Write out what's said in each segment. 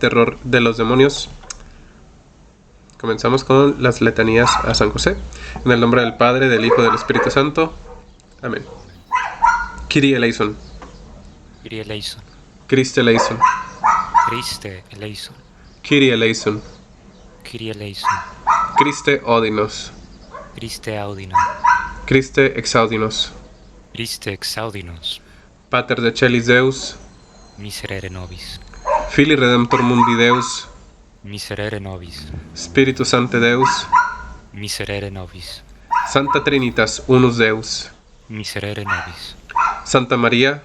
Terror de los demonios. Comenzamos con las letanías a San José. En el nombre del Padre, del Hijo y del Espíritu Santo. Amén. Kyrie eleison. Kyrie eleison. Christe eleison. Christe eleison. Kyrie eleison. Kyrie eleison. Christe odinos. Christe audino. Christe exaudinos. Christe exaudinos. Pater de Celis Deus. Miserere nobis. Filii Redemptor Mundi Deus. Miserere nobis. Spiritus Sancte Deus. Miserere nobis. Santa Trinitas Unus Deus. Miserere nobis. Santa María.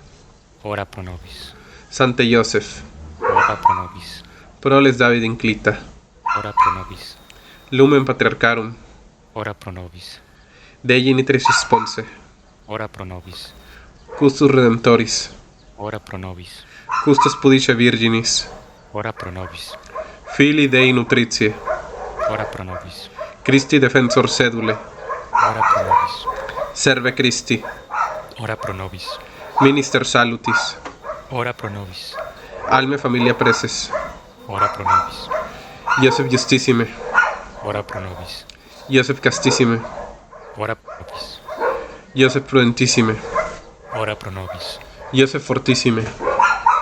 Ora pro nobis. Sante Joseph. Ora pro nobis. Proles David inclita. Ora pro nobis. Lumen Patriarcharum. Ora pro nobis. Dei Genitris Sponse. Ora pro nobis. Custos Redemptoris. Ora pro nobis. Custos Pudice Virginis. Ora pro nobis. Filii Dei Nutritiae. Ora pro nobis. Christi Defensor Sedule. Ora pro nobis. Serve Christi. Ora pro nobis. Minister Salutis. Ora pro nobis. Alme Familia Preces. Ora pro nobis. Joseph Justissime. Ora pro nobis. Joseph Castissime. Ora pro nobis. Joseph Prudentissime. Ora pro nobis. Joseph Fortissime.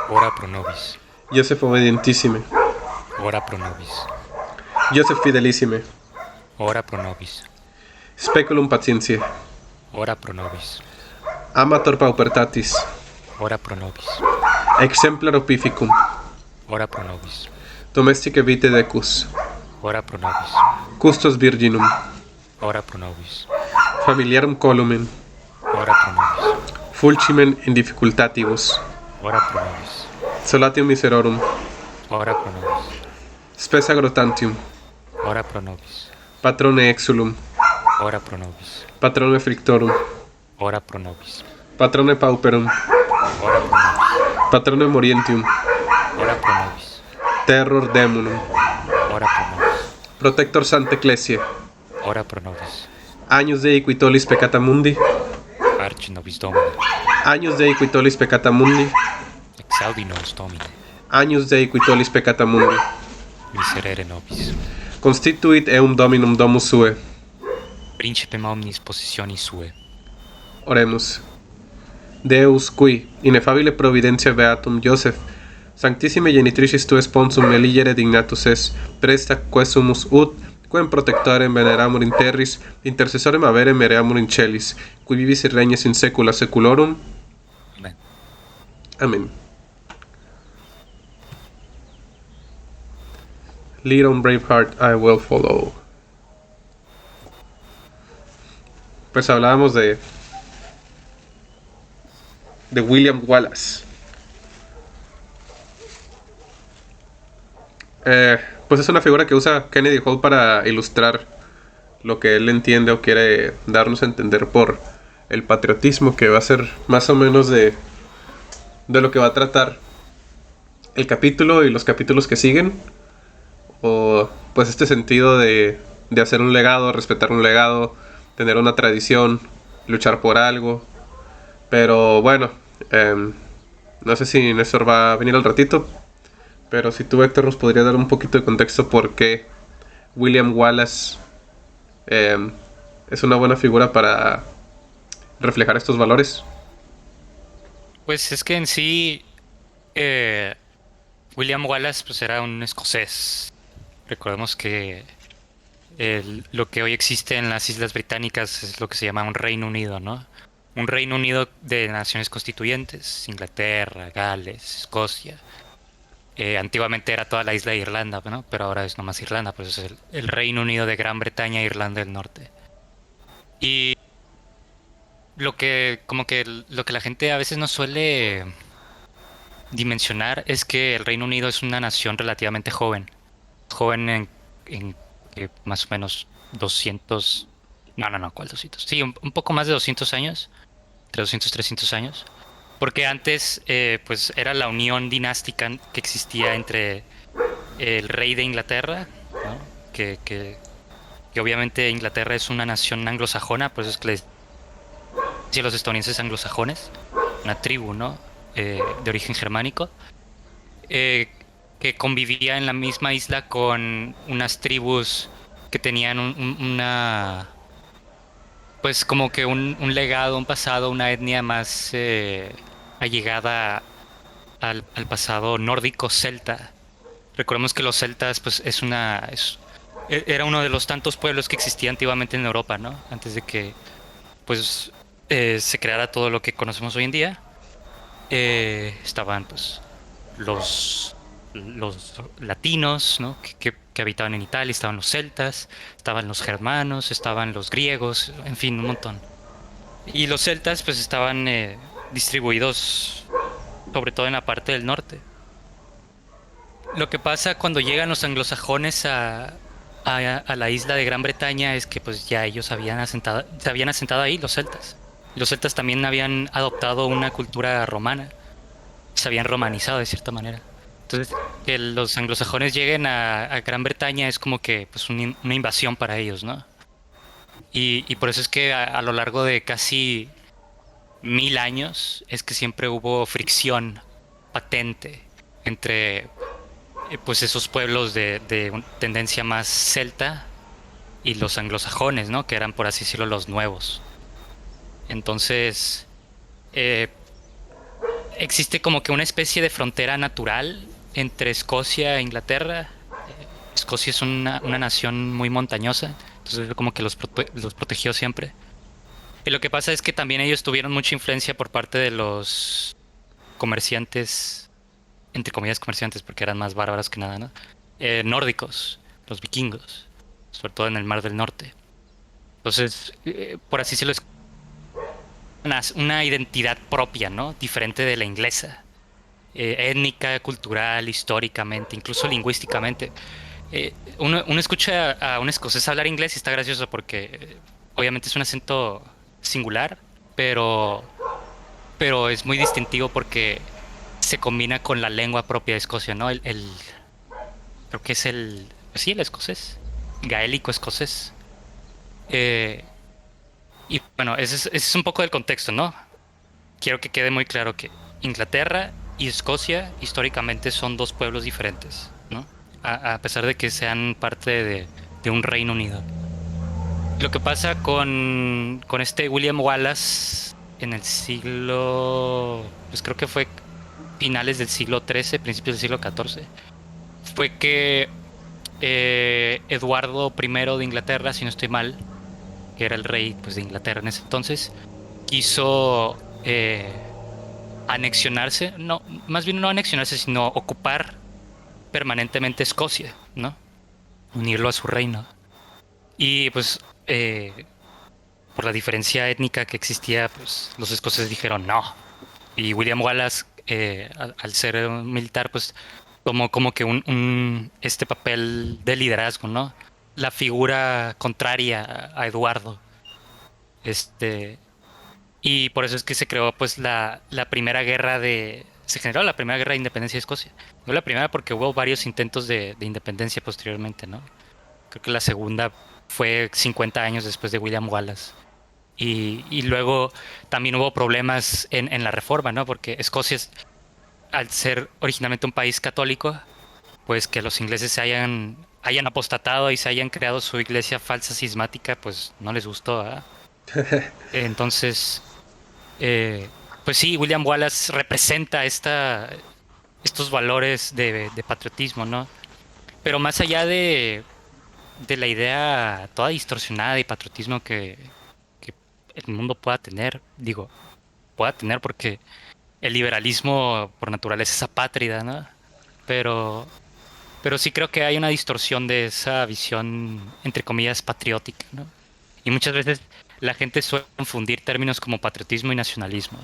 Ora pro nobis. Joseph Obedientissime. Ora pro nobis. Joseph Fidelissime. Ora pro nobis. Speculum Patientiae. Ora pro nobis. Amator Paupertatis. Ora pro nobis. Exemplar Opificum. Ora pro nobis. Domestique Vitae Decus. Ora pro nobis. Custos Virginum. Ora pro nobis. Familiarum Columen. Ora pro nobis. Fulcimen in difficultatibus. Ora pro nobis. Solatium Miserorum. Ora pro nobis. Spes Agrotantium. Ora pro nobis. Patrone Exulum. Ora pro nobis. Patrone Frictorum. Ora pro nobis. Patrone Pauperum. Ora pro nobis. Patrone Morientium. Ora pro nobis. Terror Demonum. Ora pro nobis. Protector Sancte Ecclesiae. Ora pro nobis. Agnus Dei qui tollis peccata mundi. Arci nobis Domine. Agnus Dei qui tollis peccata mundi. Exaudi nos Domine. Agnus Dei qui tollis peccata mundi. Miserere nobis. Constituit eum Dominum domus sue. Principem omnis possessionis sue. Oremus. Deus qui, ineffabile providentia beatum Joseph, sanctissime genitricis tue sponsum eligere dignatus es, presta quesumus ut, quem protectorem veneramur in terris, intercessorem avere mereamur in celis, qui vivis et regnes in saecula saeculorum. Amen. Amén. Lead on brave heart, I will follow. Pues hablábamos de William Wallace. Pues es una figura que usa Kennedy Hall para ilustrar lo que él entiende o quiere darnos a entender por el patriotismo, que va a ser más o menos de lo que va a tratar el capítulo y los capítulos que siguen. O pues este sentido de hacer un legado, respetar un legado, tener una tradición, luchar por algo. Pero bueno, no sé si Néstor va a venir al ratito, pero si tú, Héctor, nos podría dar un poquito de contexto por qué William Wallace es una buena figura para reflejar estos valores. Pues es que en sí William Wallace pues era un escocés. Recordemos que lo que hoy existe en las Islas Británicas es lo que se llama un Reino Unido, ¿no? Un Reino Unido de naciones constituyentes, Inglaterra, Gales, Escocia. Antiguamente era toda la isla de Irlanda, ¿no? Pero ahora es nomás Irlanda, pues es el Reino Unido de Gran Bretaña e Irlanda del Norte. Y lo que la gente a veces no suele dimensionar es que el Reino Unido es una nación relativamente joven. Joven en más o menos 200... No, ¿cuál 200? Sí, un poco más de 200 años. Entre 200 y 300 años. Porque antes pues era la unión dinástica que existía entre el rey de Inglaterra, ¿no? que obviamente Inglaterra es una nación anglosajona, por eso es que les decían los estadounidenses anglosajones, una tribu, ¿no? De origen germánico. que convivía en la misma isla con unas tribus que tenían pues como que un legado, un pasado, una etnia más allegada al pasado nórdico celta. Recordemos que los celtas, pues era uno de los tantos pueblos que existía antiguamente en Europa, ¿no? Antes de que, pues, se creara todo lo que conocemos hoy en día. Estaban, pues, los, los latinos, ¿no? Que habitaban en Italia, estaban los celtas, estaban los germanos, estaban los griegos, en fin, un montón. Y los celtas, pues, estaban distribuidos sobre todo en la parte del norte. Lo que pasa cuando llegan los anglosajones a la isla de Gran Bretaña es que pues ya ellos se habían asentado ahí, los celtas. Los celtas también habían adoptado una cultura romana, se habían romanizado de cierta manera. Entonces, que los anglosajones lleguen a Gran Bretaña es como que pues una invasión para ellos, ¿no? Y por eso es que a lo largo de casi 1000 años es que siempre hubo fricción patente entre pues esos pueblos de tendencia más celta y los anglosajones, ¿no? Que eran, por así decirlo, los nuevos. Entonces, eh, existe como que una especie de frontera natural entre Escocia e Inglaterra. Escocia es una nación muy montañosa, entonces como que los protegió siempre. Y lo que pasa es que también ellos tuvieron mucha influencia por parte de los comerciantes, entre comillas comerciantes, porque eran más bárbaros que nada, ¿no? Nórdicos, los vikingos, sobre todo en el Mar del Norte. Entonces, por así decirlo, es una identidad propia, ¿no? Diferente de la inglesa. Étnica, cultural, históricamente, incluso lingüísticamente. Uno escucha a un escocés hablar inglés y está gracioso porque obviamente es un acento singular, pero, pero es muy distintivo porque se combina con la lengua propia de Escocia, ¿no? Creo que es sí, el escocés, gaélico escocés. Eh, y bueno, ese es un poco del contexto, ¿no? Quiero que quede muy claro que Inglaterra y Escocia históricamente son dos pueblos diferentes, ¿no? A pesar de que sean parte de un Reino Unido. Lo que pasa con este William Wallace en el pues creo que fue finales del siglo XIII, principios del siglo XIV, fue que Eduardo I de Inglaterra, si no estoy mal, que era el rey pues, de Inglaterra en ese entonces, quiso anexionarse, no, más bien no anexionarse, sino ocupar permanentemente Escocia, ¿no? Unirlo a su reino. Y pues por la diferencia étnica que existía, pues los escoceses dijeron no. Y William Wallace, al ser un militar, pues tomó como que este papel de liderazgo, ¿no? La figura contraria a Eduardo. Este, y por eso es que se creó pues la primera guerra se generó la primera guerra de independencia de Escocia. No la primera porque hubo varios intentos de independencia posteriormente, ¿no? Creo que la segunda fue 50 años después de William Wallace. Y luego también hubo problemas en la reforma, ¿no? Porque Escocia, al ser originalmente un país católico, pues que los ingleses hayan apostatado y se hayan creado su iglesia falsa cismática, pues no les gustó, ¿ah? Entonces, eh, pues sí, William Wallace representa estos valores de patriotismo, ¿no? Pero más allá de la idea toda distorsionada de patriotismo que el mundo pueda tener, digo, pueda tener porque el liberalismo por naturaleza es apátrida, ¿no? Pero, pero sí creo que hay una distorsión de esa visión, entre comillas, patriótica, ¿no? Y muchas veces la gente suele confundir términos como patriotismo y nacionalismo.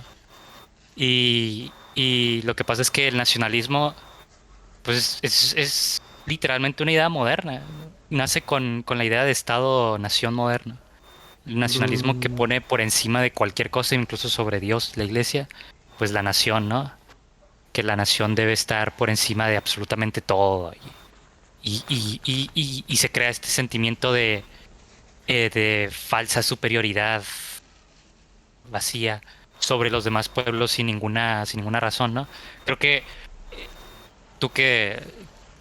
Y lo que pasa es que el nacionalismo, pues es literalmente una idea moderna. Nace con la idea de Estado-nación moderno. El nacionalismo que Mm, pone por encima de cualquier cosa, incluso sobre Dios, la iglesia, pues la nación, ¿no? Que la nación debe estar por encima de absolutamente todo. Y se crea este sentimiento de falsa superioridad vacía sobre los demás pueblos sin ninguna razón, ¿no? Creo que tú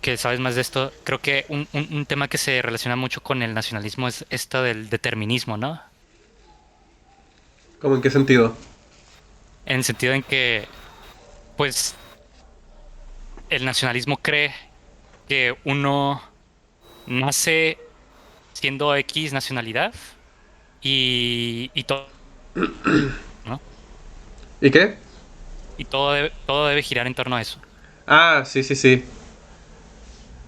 que sabes más de esto, creo que un tema que se relaciona mucho con el nacionalismo es esto del determinismo, ¿no? ¿Cómo en qué sentido? En el sentido en que, pues, el nacionalismo cree que uno nace siendo X nacionalidad y todo, ¿no? ¿Y qué? Y todo debe girar en torno a eso. Ah, sí, sí, sí.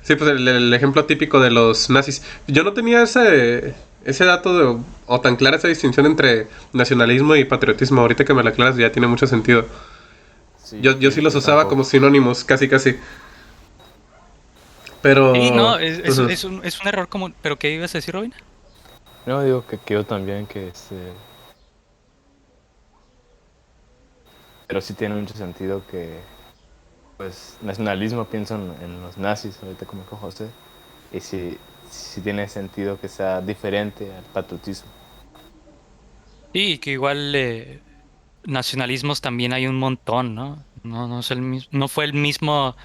Sí, pues el ejemplo típico de los nazis. Yo no tenía ese dato o tan clara esa distinción entre nacionalismo y patriotismo. Ahorita que me la aclaras ya tiene mucho sentido. Sí, Yo sí los yo usaba como tampoco. sinónimos, casi casi. Sí, Pero... no, ujú. es un error común. ¿Pero qué ibas a decir, Robin? No, digo que yo también pero sí tiene mucho sentido que, pues, nacionalismo pienso en los nazis, ahorita como dijo José, y sí tiene sentido que sea diferente al patriotismo. Sí, que igual nacionalismos también hay un montón, ¿no? No es el mismo, no fue el mismo.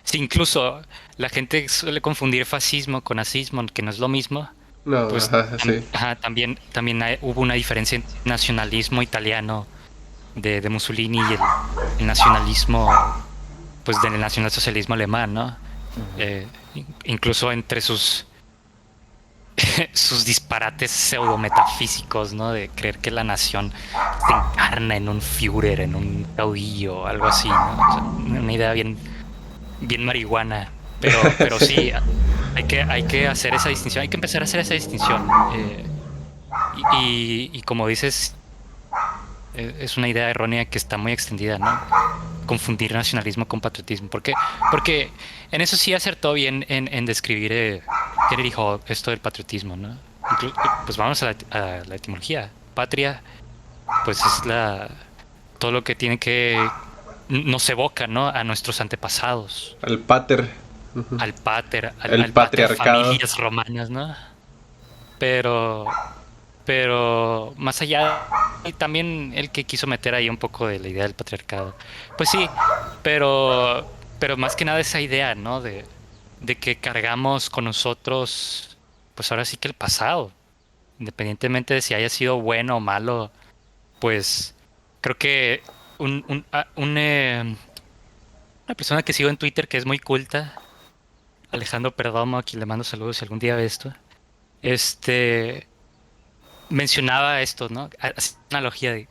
Sí, incluso la gente suele confundir fascismo con nazismo, que no es lo mismo. No, Pues ajá, sí. ajá, también hubo una diferencia entre el nacionalismo italiano de Mussolini y el nacionalismo, pues del nacionalsocialismo alemán, ¿no? Incluso entre sus disparates pseudometafísicos, ¿no? De creer que la nación se encarna en un Führer, en un caudillo, algo así, ¿no? O sea, una idea bien marihuana. Pero sí, hay que hacer esa distinción, hay que empezar a hacer esa distinción. Y como dices, es una idea errónea que está muy extendida, ¿no? Confundir nacionalismo con patriotismo. ¿Por qué? Porque en eso sí acertó bien en describir Kennedy Hall esto del patriotismo, ¿no? Pues vamos a la etimología. Patria, pues es todo lo que tiene que nos evoca, ¿no? A nuestros antepasados, Al pater. El al pater patriarcado. familias romanas, ¿no? Pero Pero más allá, y también el que quiso meter ahí un poco de la idea del patriarcado. Pues sí, pero más que nada esa idea, ¿no? De que cargamos con nosotros, pues ahora sí que el pasado, independientemente de si haya sido bueno o malo, pues creo que una persona que sigo en Twitter que es muy culta, Alejandro Perdomo, a quien le mando saludos si algún día ve esto, este mencionaba esto, ¿no? Hace una analogía de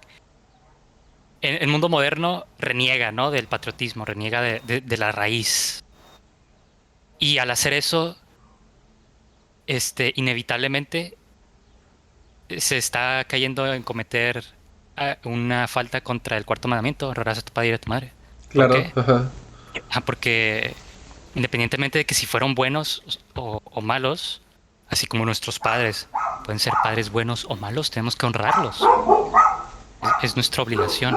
en el mundo moderno reniega, ¿no? Del patriotismo, reniega de la raíz. Y al hacer eso, inevitablemente se está cayendo en cometer una falta contra el cuarto mandamiento, honrarás a tu padre y a tu madre. ¿Por Claro, qué? ajá. Porque independientemente de que si fueron buenos o malos, así como nuestros padres pueden ser padres buenos o malos, tenemos que honrarlos. Es nuestra obligación.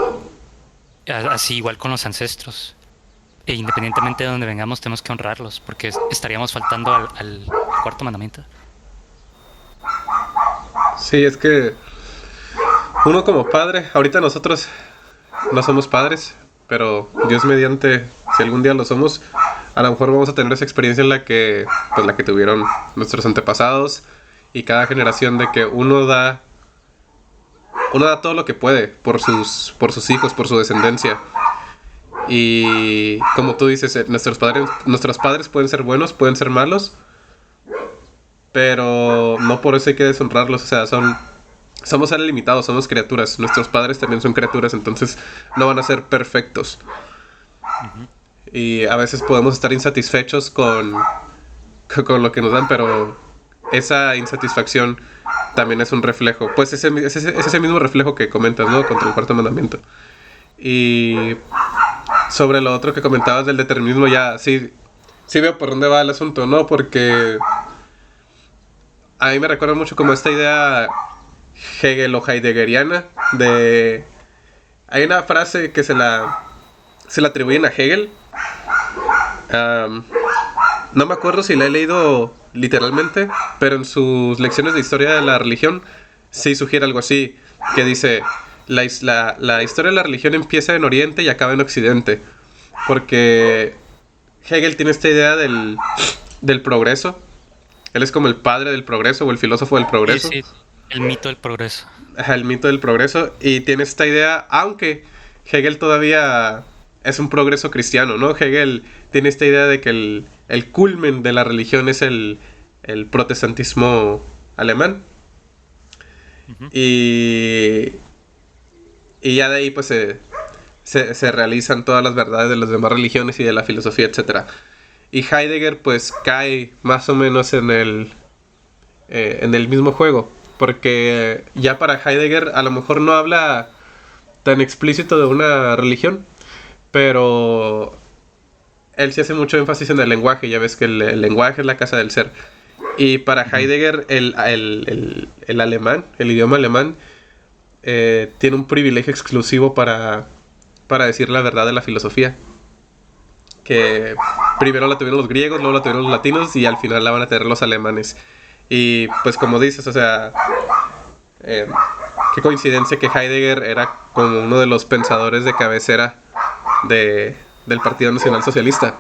Así igual con los ancestros. E independientemente de donde vengamos, tenemos que honrarlos, porque estaríamos faltando al cuarto mandamiento. Sí, es que uno como padre, ahorita nosotros no somos padres, pero Dios mediante, si algún día lo somos, a lo mejor vamos a tener esa experiencia en la que, pues la que tuvieron nuestros antepasados y cada generación de que uno da todo lo que puede por sus hijos, por su descendencia. Y como tú dices, nuestros padres pueden ser buenos, pueden ser malos, pero no por eso hay que deshonrarlos, o sea, somos seres limitados, somos criaturas, nuestros padres también son criaturas, entonces no van a ser perfectos. Ujú. Y a veces podemos estar insatisfechos con lo que nos dan, pero esa insatisfacción también es un reflejo, pues es ese mismo reflejo que comentas, ¿no? Contra el cuarto mandamiento. Y sobre lo otro que comentabas del determinismo, ya sí veo por dónde va el asunto, ¿no? Porque a mí me recuerda mucho como esta idea Hegel o heideggeriana de... Hay una frase que se la atribuyen a Hegel. Um, no me acuerdo si la he leído literalmente, pero en sus lecciones de historia de la religión sí sugiere algo así, que dice, la historia de la religión empieza en Oriente y acaba en Occidente, porque Hegel tiene esta idea del progreso. Él es como el padre del progreso o el filósofo del progreso. Sí, sí, el mito del progreso. Ajá, el mito del progreso. Y tiene esta idea, aunque Hegel todavía es un progreso cristiano, ¿no? Hegel tiene esta idea de que el culmen de la religión es el protestantismo alemán. Ujú. Y ya de ahí pues se realizan todas las verdades de las demás religiones y de la filosofía, etcétera. Y Heidegger pues cae más o menos en el mismo juego, porque ya para Heidegger a lo mejor no habla tan explícito de una religión, pero él sí hace mucho énfasis en el lenguaje. Ya ves que el lenguaje es la casa del ser. Y para Heidegger el alemán, el idioma alemán, tiene un privilegio exclusivo para decir la verdad de la filosofía. Que primero la tuvieron los griegos, luego la tuvieron los latinos y al final la van a tener los alemanes. Y pues como dices, o sea, qué coincidencia que Heidegger era como uno de los pensadores de cabecera del Partido Nacional Socialista.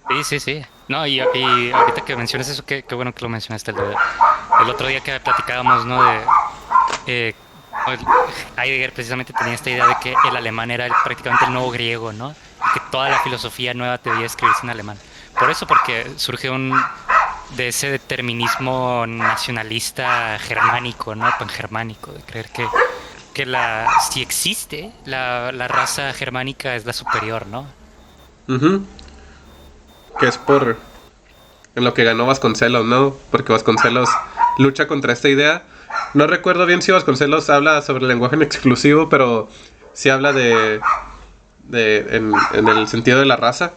Sí, sí, sí. No, y ahorita que mencionas eso, qué bueno que lo mencionaste. El otro día que platicábamos, ¿no? Pues, Heidegger precisamente tenía esta idea de que el alemán era prácticamente el nuevo griego, ¿no? Y que toda la filosofía nueva debía escribirse en alemán. Por eso, porque surge de ese determinismo nacionalista germánico, ¿no? Pangermánico, de creer que si existe, la raza germánica es la superior, ¿no? Ujú. Que es en lo que ganó Vasconcelos, ¿no? Porque Vasconcelos lucha contra esta idea. No recuerdo bien si Vasconcelos habla sobre el lenguaje en exclusivo, pero sí habla en el sentido de la raza,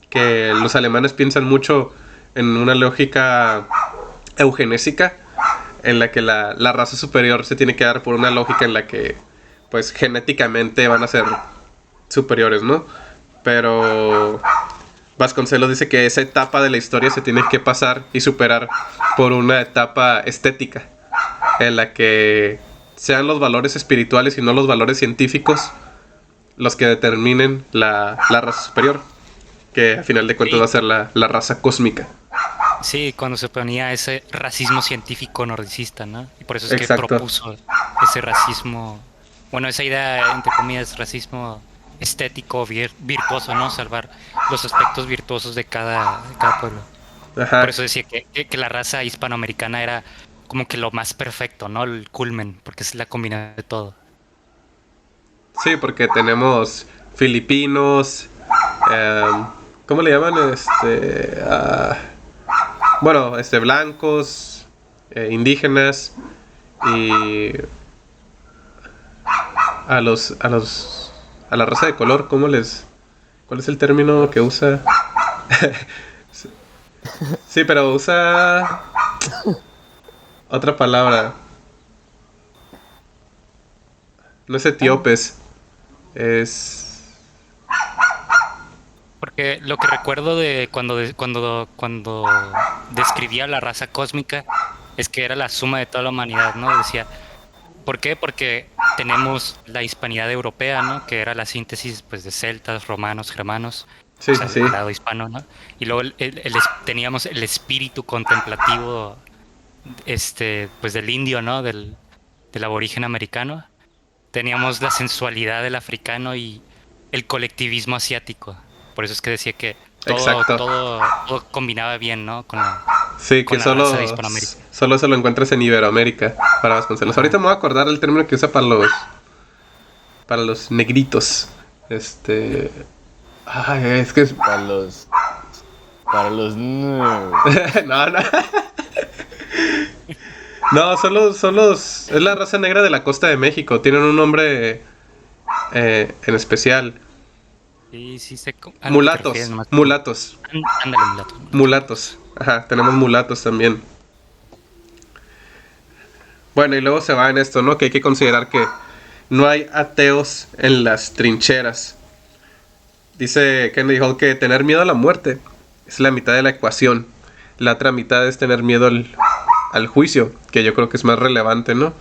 que los alemanes piensan mucho en una lógica eugenésica, en la que la raza superior se tiene que dar por una lógica en la que, pues, genéticamente van a ser superiores, ¿no? Pero Vasconcelos dice que esa etapa de la historia se tiene que pasar y superar por una etapa estética, en la que sean los valores espirituales y no los valores científicos los que determinen la raza superior, que a final de cuentas va a ser la raza cósmica. Sí, cuando se ponía ese racismo científico nordicista, ¿no? Y por eso es que Exacto. propuso ese racismo, bueno, esa idea, entre comillas, racismo estético, virtuoso, ¿no? Salvar los aspectos virtuosos de cada pueblo. Ajá. Por eso decía que la raza hispanoamericana era como que lo más perfecto, ¿no? El culmen, porque es la combinación de todo. Sí, porque tenemos filipinos, ¿cómo le llaman? Bueno, blancos, indígenas y a la raza de color, ¿cuál es el término que usa? Sí, pero usa otra palabra. No es etíopes, es... Porque lo que recuerdo de cuando describía la raza cósmica es que era la suma de toda la humanidad, ¿no? Decía, ¿por qué? Porque tenemos la hispanidad europea, ¿no? Que era la síntesis, pues, de celtas, romanos, germanos, Sí, o sea, sí, sí. el lado hispano, ¿no? Y luego teníamos el espíritu contemplativo, pues, del indio, ¿no? Del aborigen americano. Teníamos la sensualidad del africano y el colectivismo asiático. Por eso es que decía que Exacto. todo combinaba bien, ¿no? Sí, con que la solo raza de Hispanoamérica. eso lo encuentras en Iberoamérica para Vasconcelos. Ahorita me voy a acordar el término que usa para los negritos. Ay, es que Para los no, no. No, es la raza negra de la costa de México. Tienen un nombre en especial. Sí, sí sé Mulatos. Mulatos. Ándale, mulato. Mulatos. Ajá, tenemos mulatos también. Bueno, y luego se va en esto, ¿no? Que hay que considerar que no hay ateos en las trincheras. Dice Kennedy Hall que tener miedo a la muerte es la mitad de la ecuación. La otra mitad es tener miedo al juicio, que yo creo que es más relevante, ¿no?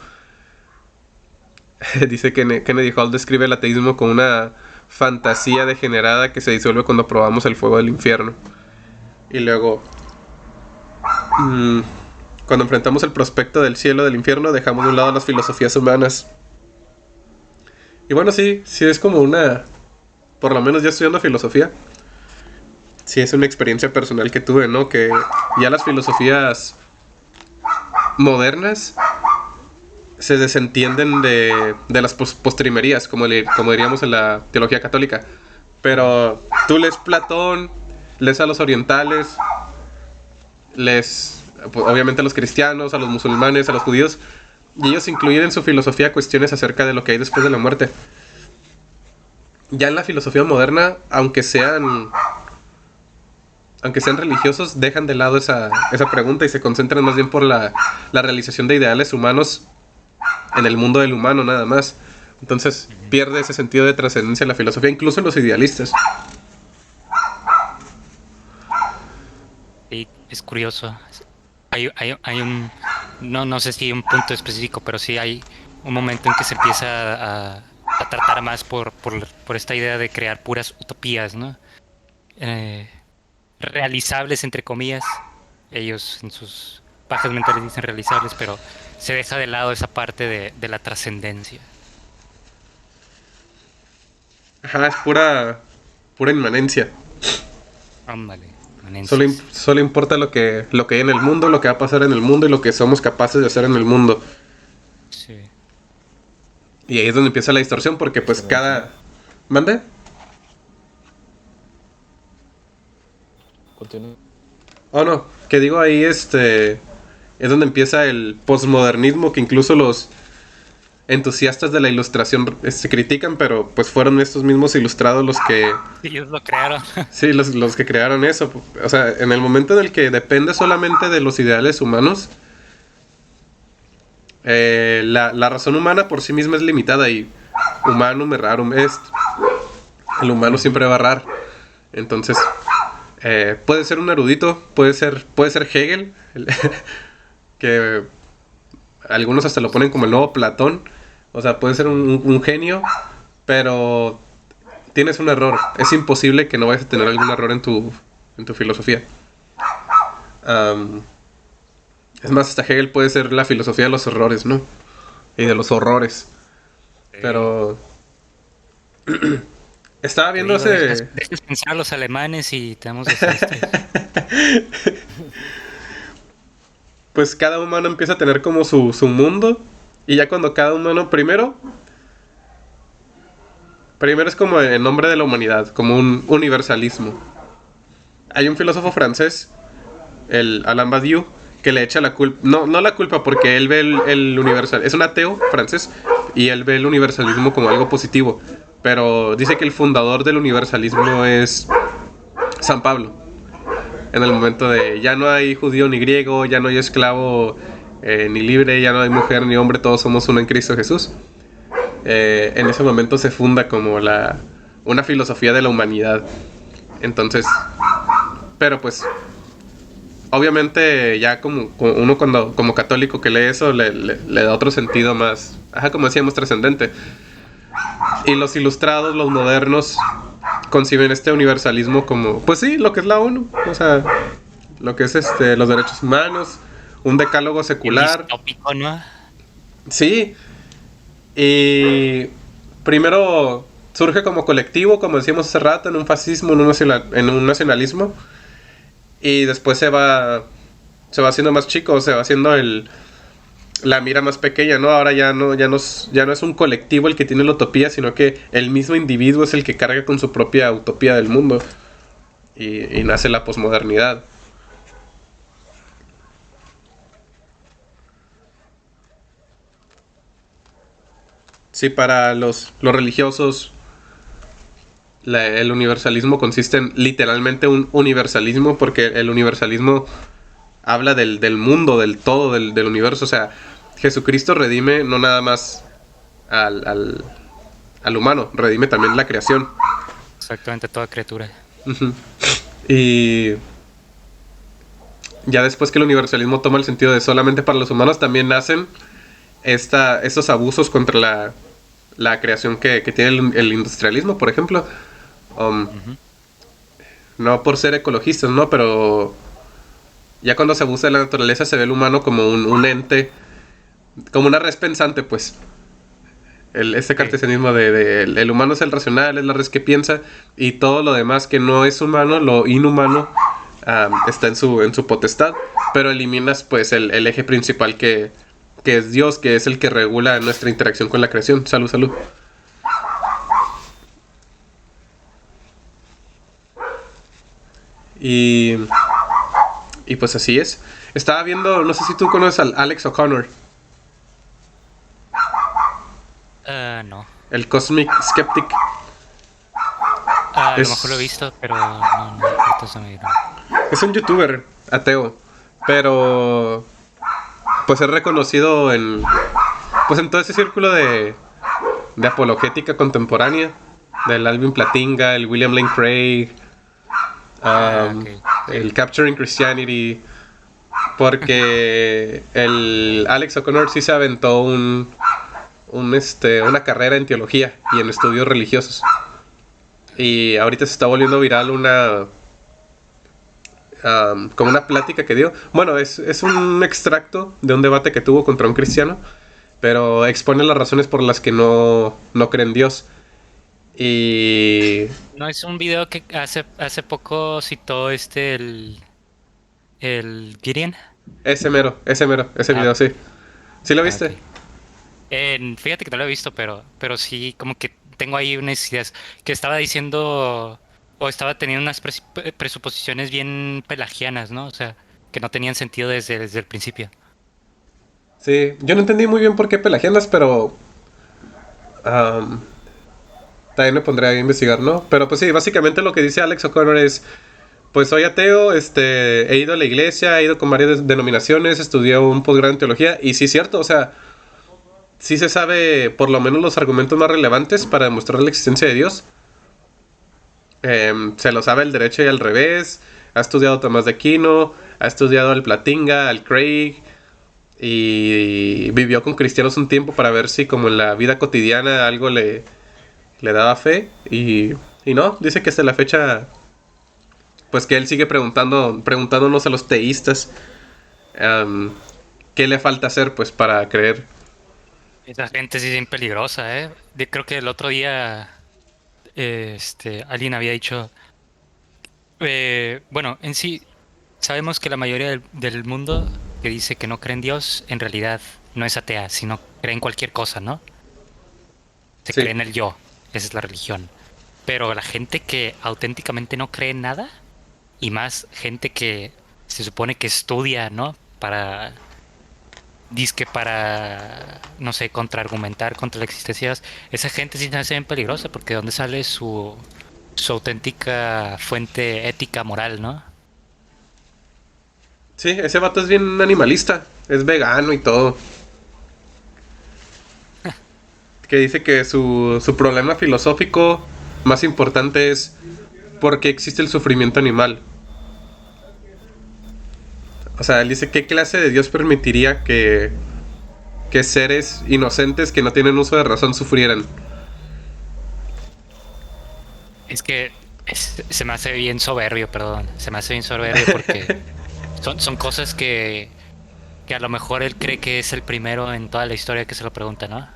Dice que Kennedy Hall describe el ateísmo como una fantasía degenerada que se disuelve cuando probamos el fuego del infierno. Y luego, cuando enfrentamos el prospecto del cielo, del infierno, dejamos de un lado las filosofías humanas. Y bueno, sí es como una... Por lo menos ya estudiando filosofía, sí es una experiencia personal que tuve, ¿no? Que ya las filosofías modernas se desentienden de las postrimerías, como diríamos en la teología católica. Pero tú lees Platón, lees a los orientales, lees obviamente a los cristianos, a los musulmanes, a los judíos, y ellos incluyen en su filosofía cuestiones acerca de lo que hay después de la muerte. Ya en la filosofía moderna, aunque sean religiosos, dejan de lado esa pregunta y se concentran más bien por la realización de ideales humanos en el mundo del humano nada más. Entonces pierde ese sentido de trascendencia en la filosofía, incluso en los idealistas. Y es curioso. Hay un... No sé si hay un punto específico, pero sí hay un momento en que se empieza a tratar más por esta idea de crear puras utopías, ¿no? Realizables, entre comillas. Ellos en sus pajas mentales dicen realizables, pero se deja de lado esa parte de la trascendencia. Ajá, es pura inmanencia. Ándale, Solo importa lo que hay en el mundo, lo que va a pasar en el mundo y lo que somos capaces de hacer en el mundo. Sí. Y ahí es donde empieza la distorsión, porque pues cada... ¿Mande? Continúa. Oh, no, que digo ahí es donde empieza el posmodernismo, que incluso los entusiastas de la ilustración se critican, pero pues fueron estos mismos ilustrados los que... Ellos lo crearon. Sí, los que crearon eso. O sea, en el momento en el que depende solamente de los ideales humanos, la razón humana por sí misma es limitada y humanum errarum est. El humano siempre va a errar. Entonces, puede ser un erudito, puede ser Hegel, que algunos hasta lo ponen como el nuevo Platón. O sea, puede ser un genio, pero tienes un error. Es imposible que no vayas a tener algún error en tu filosofía. Es más, hasta Hegel puede ser la filosofía de los errores, ¿no? Y de los horrores. Pero... Estaba viendo Dejas pensar a los alemanes y te damos desastres. Pues cada humano empieza a tener como su mundo. Y ya cuando cada humano... Primero es como en nombre de la humanidad, como un universalismo. Hay un filósofo francés, el Alain Badiou, que le echa la culpa... No la culpa, porque él ve el universal... Es un ateo francés y él ve el universalismo como algo positivo. Pero dice que el fundador del universalismo es San Pablo. En el momento de ya no hay judío ni griego, ya no hay esclavo ni libre, ya no hay mujer ni hombre, todos somos uno en Cristo Jesús. En ese momento se funda como una filosofía de la humanidad. Entonces, pero pues obviamente ya como uno cuando como católico que lee eso le da otro sentido más, como decíamos, trascendente. Y los ilustrados, los modernos, conciben este universalismo como, pues sí, lo que es la ONU, o sea, lo que es los derechos humanos, un decálogo secular. Distópico, ¿no? Sí. Y primero surge como colectivo, como decíamos hace rato, en un fascismo, en un nacionalismo, y después se va haciendo más chico, se va haciendo la mira más pequeña, ¿no? Ahora ya no es un colectivo el que tiene la utopía, sino que el mismo individuo es el que carga con su propia utopía del mundo. Y nace la posmodernidad. Sí, para los religiosos, el universalismo consiste en literalmente un universalismo, porque el universalismo habla del mundo, del todo, del universo. O sea, Jesucristo redime no nada más al humano, redime también la creación. Exactamente, toda criatura. Uh-huh. Y ya después que el universalismo toma el sentido de solamente para los humanos, también nacen estos abusos contra la creación que tiene el industrialismo, por ejemplo. Ujú. No por ser ecologistas, ¿no? Pero ya cuando se abusa de la naturaleza se ve el humano como un ente, como una res pensante, pues. Este Sí. cartesianismo el humano es el racional, es la res que piensa, y todo lo demás que no es humano, lo inhumano, está en su potestad, pero eliminas pues el eje principal que es Dios, que es el que regula nuestra interacción con la creación. Salud, salud. Y, y pues así es. Estaba viendo, no sé si tú conoces al Alex O'Connor, No. el Cosmic Skeptic. A lo Es, mejor lo he visto, pero no, ahorita se me vino. es un youtuber ateo, pero pues es reconocido pues en todo ese círculo de apologética contemporánea, del Alvin Platinga, el William Lane Craig, Ok. Sí. el Capturing Christianity, porque el Alex O'Connor sí se aventó una carrera en teología y en estudios religiosos. Y ahorita se está volviendo viral como una plática que dio. Bueno, es un extracto de un debate que tuvo contra un cristiano, pero expone las razones por las que no cree en Dios. Y No es un video que hace poco citó el Gideon. ese Ah, video, sí. ¿Sí lo ok. viste? Fíjate que no lo he visto, pero sí como que tengo ahí unas ideas que estaba diciendo o estaba teniendo unas presuposiciones bien pelagianas, ¿no? O sea, que no tenían sentido desde el principio. Sí, yo no entendí muy bien por qué pelagianas, pero am, también me pondré a investigar, ¿no? Pero pues sí, básicamente lo que dice Alex O'Connor es, pues soy ateo, he ido a la iglesia, he ido con varias denominaciones, estudié un posgrado en teología, y sí es cierto, o sea, sí se sabe por lo menos los argumentos más relevantes para demostrar la existencia de Dios. Se lo sabe al derecho y al revés, ha estudiado Tomás de Aquino, ha estudiado al Platinga, al Craig, y vivió con cristianos un tiempo para ver si como en la vida cotidiana algo le daba fe, y no, dice que hasta la fecha pues que él sigue preguntándonos a los teístas um, qué le falta hacer pues para creer. Esa gente sí es bien peligrosa, ¿eh? Creo que el otro día alguien había dicho, bueno, en sí sabemos que la mayoría del mundo que dice que no cree en Dios en realidad no es atea, sino cree en cualquier cosa, ¿no? Se cree Sí, en el yo, esa es la religión. Pero la gente que auténticamente no cree en nada, y más gente que se supone que estudia, ¿no? Para, no sé, contraargumentar contra la existencia de Dios, esa gente sí se hace bien peligrosa, porque ¿de dónde sale su auténtica fuente ética, moral, ¿no? sí, ese vato es bien animalista, es vegano y todo. Que dice que su problema filosófico más importante es por qué existe el sufrimiento animal. O sea, él dice qué clase de Dios permitiría que seres inocentes que no tienen uso de razón sufrieran. Es que se me hace bien soberbio, perdón, se me hace bien soberbio porque son cosas que a lo mejor él cree que es el primero en toda la historia que se lo pregunta, ¿no?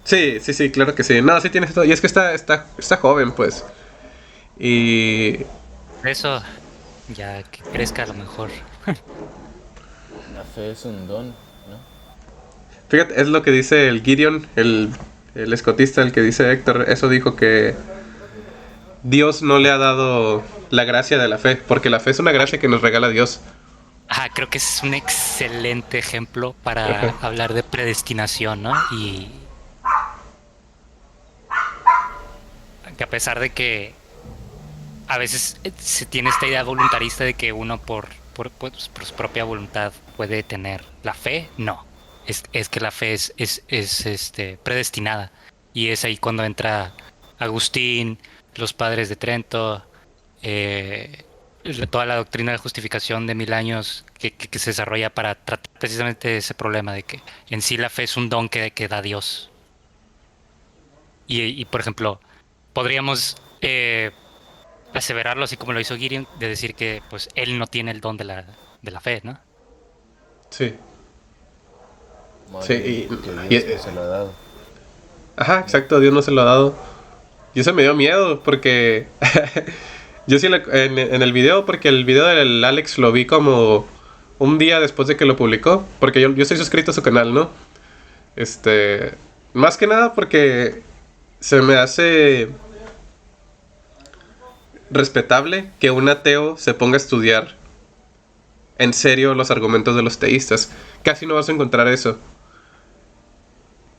Sí, sí, sí, claro que sí. No, sí tienes todo. Y es que está joven, pues. Y Por eso, ya que crezca a lo mejor. La fe es un don, ¿no? fíjate, es lo que dice el Gideon, el escotista, el que dice Héctor. Eso dijo que Dios no le ha dado la gracia de la fe, porque la fe es una gracia que nos regala Dios. Creo que es un excelente ejemplo para Ajá. hablar de predestinación, ¿no? Y que a pesar de que a veces se tiene esta idea voluntarista de que uno por su propia voluntad puede tener la fe, no. Es que la fe es predestinada. Y es ahí cuando entra Agustín, los padres de Trento, eh, toda la doctrina de justificación de 1000 años que se desarrolla para tratar precisamente ese problema de que en sí la fe es un don que da Dios. Y, por ejemplo, podríamos aseverarlo así como lo hizo Gideon, de decir que pues él no tiene el don de la fe, ¿no? Sí, Más sí, bien que Dios no se lo ha dado. ajá, exacto, Dios no se lo ha dado. Y eso me dio miedo porque yo sí en el video, porque el video del Alex lo vi como un día después de que lo publicó, porque yo estoy suscrito a su canal, ¿no? Este, más que nada porque se me hace respetable que un ateo se ponga a estudiar en serio los argumentos de los teístas. Casi no vas a encontrar eso.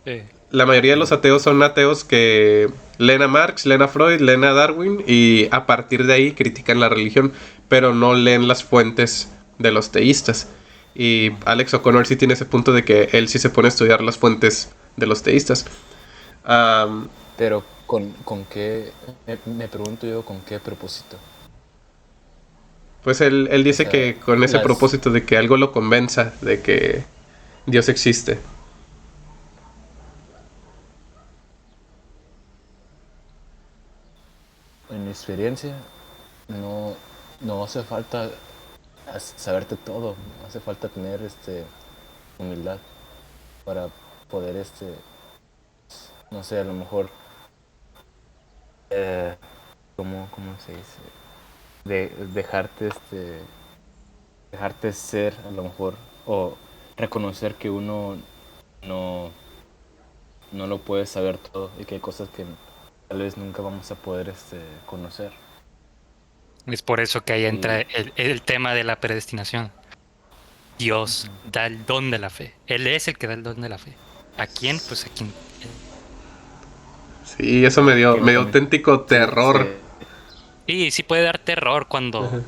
Sí. La mayoría de los ateos son ateos que leen a Marx, leen a Freud, leen a Darwin y a partir de ahí critican la religión, pero no leen las fuentes de los teístas. Y Alex O'Connor sí tiene ese punto de que él sí se pone a estudiar las fuentes de los teístas. Am, Pero con qué, me pregunto yo, ¿con qué propósito? pues él O dice sea, que con ese las, propósito de que algo lo convenza de que Dios existe. en mi experiencia, no, no hace falta saberte todo, no hace falta tener humildad para poder no sé, a lo mejor ¿cómo se dice? Dejarte dejarte ser a lo mejor o reconocer que uno no, no lo puede saber todo y que hay cosas que tal vez nunca vamos a poder conocer. Es por eso que ahí entra Y el tema de la predestinación. Dios da el don de la fe. Él es el que da el don de la fe. ¿A quién? Pues a quien. Sí, eso me quiero dio también, auténtico sí, terror. Y sí puede dar terror cuando, Ajá.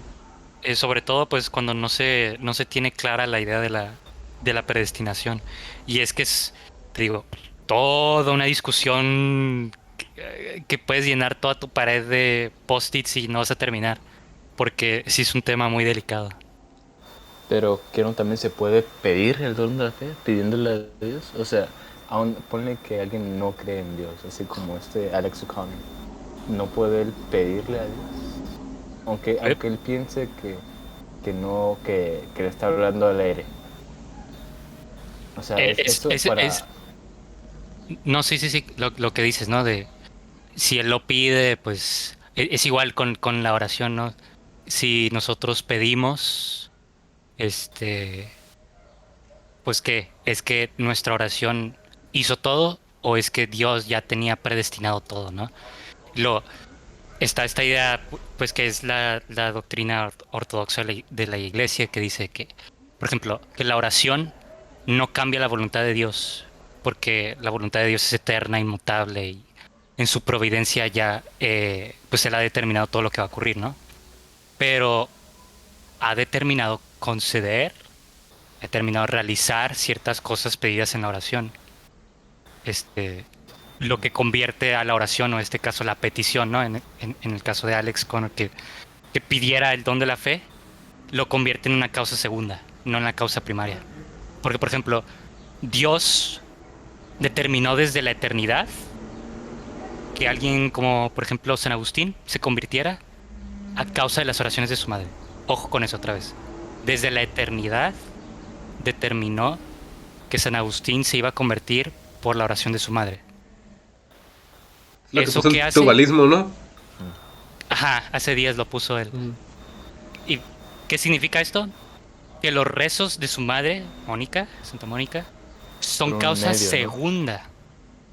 sobre todo pues cuando no se tiene clara la idea de la predestinación. Y es que es, te digo, toda una discusión que puedes llenar toda tu pared de post-its y no vas a terminar. Porque sí es un tema muy delicado. pero quiero también se puede pedir el don de la fe, pidiéndole a Dios. O sea, aún ponle que alguien no cree en Dios, así como Alex O'Connor. No puede él pedirle a Dios. Eh, Aunque él piense que no, que le está hablando al aire. O sea, es eso es, para... no, sí, sí, sí, lo que dices, ¿no? De si él lo pide, pues es igual con la oración, ¿no? Si nosotros pedimos, este, pues ¿qué? ¿Es que nuestra oración hizo todo o es que Dios ya tenía predestinado todo, ¿no? Lo, está esta idea, pues que es la doctrina ortodoxa de la iglesia que dice que, por ejemplo, que la oración no cambia la voluntad de Dios, porque la voluntad de Dios es eterna, inmutable y en su providencia ya, pues él ha determinado todo lo que va a ocurrir, ¿no? Pero ha determinado conceder, ha determinado realizar ciertas cosas pedidas en la oración. Este, lo que convierte a la oración, o en este caso la petición, ¿no? En el caso de Alex Connor, que pidiera el don de la fe, lo convierte en una causa segunda, no en la causa primaria. Porque, por ejemplo, Dios determinó desde la eternidad que alguien como, por ejemplo, San Agustín se convirtiera a causa de las oraciones de su madre. Ojo con eso otra vez. Desde la eternidad determinó que San Agustín se iba a convertir por la oración de su madre. Lo que ¿Eso puso qué el hace? tubalismo, ¿no? Ajá, hace días lo puso él. Mm. ¿Y qué significa esto? Que los rezos de su madre, Mónica, Santa Mónica, son por un causa medio, ¿no? segunda,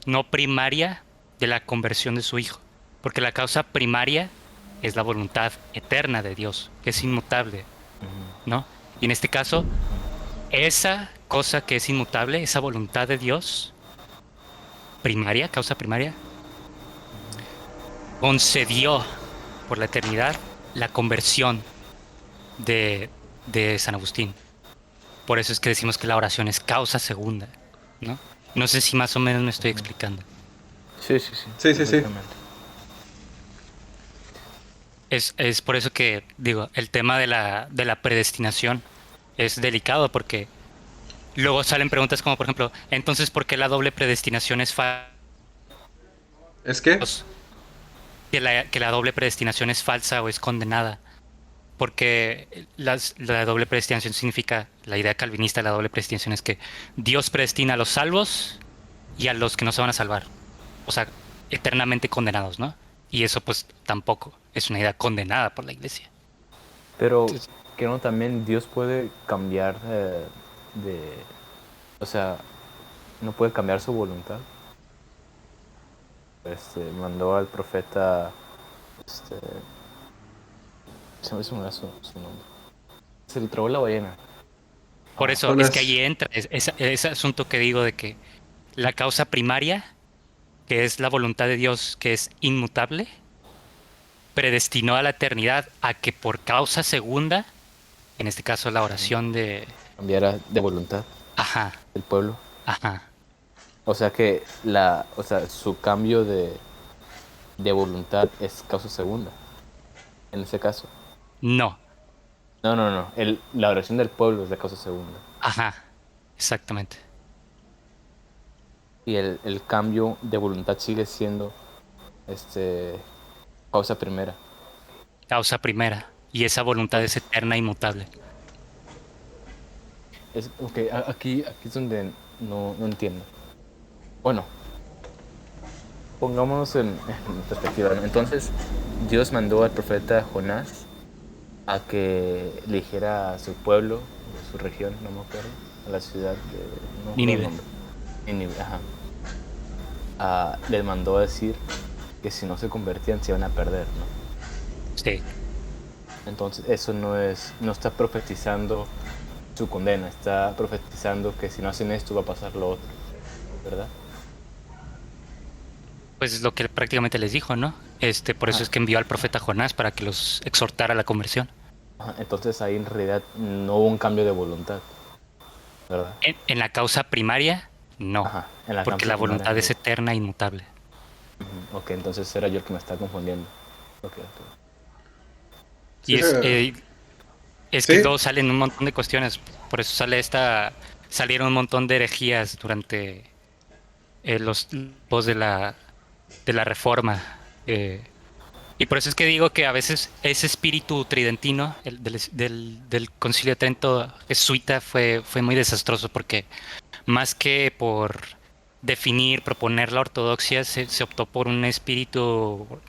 no primaria de la conversión de su hijo. Porque la causa primaria es la voluntad eterna de Dios, que es inmutable, ¿no? Y en este caso, esa cosa que es inmutable, esa voluntad de Dios, primaria, causa primaria, concedió por la eternidad la conversión de, de San Agustín. Por eso es que decimos que la oración es causa segunda, ¿no? No sé si más o menos me estoy explicando. Sí, sí, sí, Sí, sí, sí. perfectamente. Es por eso que digo, el tema de la predestinación es delicado porque luego salen preguntas como, por ejemplo, entonces, ¿por qué la doble predestinación es falsa? ¿Es que? Que la doble predestinación es falsa o es condenada. Porque la doble predestinación significa, la idea calvinista de la doble predestinación es que Dios predestina a los salvos y a los que no se van a salvar. O sea, eternamente condenados, ¿no? Y eso pues tampoco es una idea condenada por la iglesia. Pero Entonces, que no también Dios puede cambiar o sea, no puede cambiar su voluntad. Mandó al profeta, se me hizo su nombre. Se lo tragó la ballena. por eso es que Jonás. ahí entra ese asunto que digo de que la causa primaria, que es la voluntad de Dios, que es inmutable, predestinó a la eternidad a que por causa segunda, en este caso la oración de... Cambiara de voluntad Ajá, del pueblo. ajá. O sea que su cambio de voluntad es causa segunda. En ese caso. No, No. La oración del pueblo es de causa segunda. ajá, exactamente. Y el cambio de voluntad sigue siendo causa primera. Causa primera. Y esa voluntad es eterna e inmutable. Aquí es donde no entiendo. Bueno, pongámonos en perspectiva, ¿no? Entonces, Dios mandó al profeta Jonás a que le dijera a su pueblo, a su región, no me acuerdo, a la ciudad de... No me acuerdo el Nínive. nombre. Nínive, ajá. Les mandó a decir que si no se convertían se iban a perder, ¿no? Sí. Entonces, eso no está profetizando su condena, está profetizando que si no hacen esto va a pasar lo otro, ¿verdad? Pues es lo que prácticamente les dijo, ¿no? Por eso Ajá. es que envió al profeta Jonás para que los exhortara a la conversión. Ajá, entonces ahí en realidad no hubo un cambio de voluntad, ¿verdad? En la causa primaria, no. Ajá, en la Porque causa la primaria voluntad no es hubo. eterna e inmutable. Ujú, ok, entonces era yo el que me estaba confundiendo. Ok. Sí, Y es que sí, luego salen un montón de cuestiones. Por eso salieron un montón de herejías durante los tiempos de la Reforma. Y por eso es que digo que a veces ese espíritu tridentino del Concilio de Trento jesuita fue muy desastroso porque más que por definir, proponer la ortodoxia, se optó por un espíritu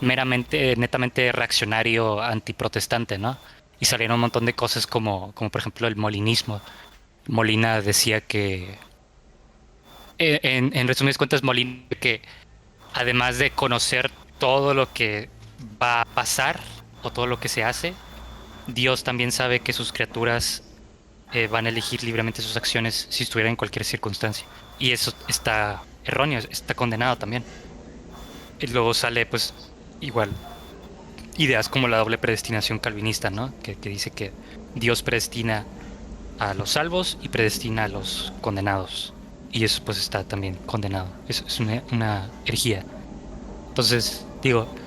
netamente reaccionario antiprotestante, ¿no? Y salieron un montón de cosas como por ejemplo el molinismo. Molina decía que, en resumidas cuentas, Molina que además de conocer todo lo que va a pasar o todo lo que se hace, Dios también sabe que sus criaturas van a elegir libremente sus acciones si estuvieran en cualquier circunstancia. Y eso está erróneo, está condenado también. Y luego sale, pues, igual, ideas como la doble predestinación calvinista, ¿no? Que dice que Dios predestina a los salvos y predestina a los condenados. Y eso, pues, está también condenado. Es una herejía. Entonces, digo,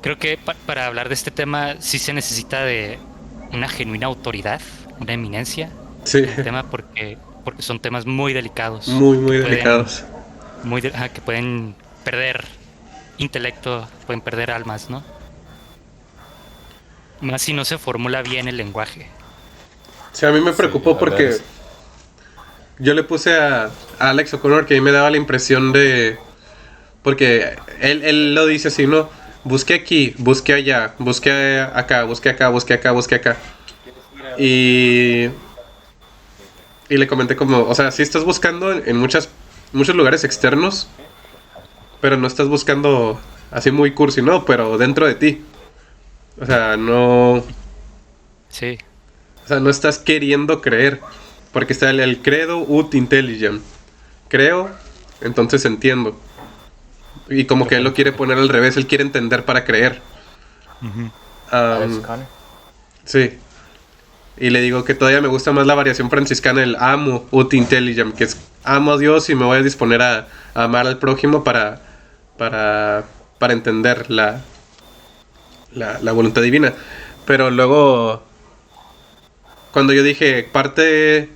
creo que para hablar de este tema sí se necesita de una genuina autoridad, una eminencia sí, en el tema porque son temas muy delicados muy, que muy pueden, delicados. que pueden perder intelecto, pueden perder almas, ¿no? Más si no se formula bien el lenguaje. Sí, a mí me Sí, preocupó la verdad porque es... yo le puse a Alex O'Connor que a mí me daba la impresión de... Porque él lo dice así, ¿no? Busqué aquí, busqué allá, busqué acá, busqué acá, busqué acá, busqué acá. Y, y le comenté como, o sea, sí estás buscando en muchos lugares externos, pero no estás buscando así muy cursi, ¿no? Pero dentro de ti. O sea, no... Sí, O sea, no estás queriendo creer. Porque está el credo ut intelligam. Creo, entonces entiendo. Y como que él lo quiere poner al revés, él quiere entender para creer. Alex Am, O'Connor. sí. Y le digo que todavía me gusta más la variación franciscana, el amo ut intelligam, que es amo a Dios y me voy a disponer a amar al prójimo para, para entender la voluntad divina. Pero luego, cuando yo dije parte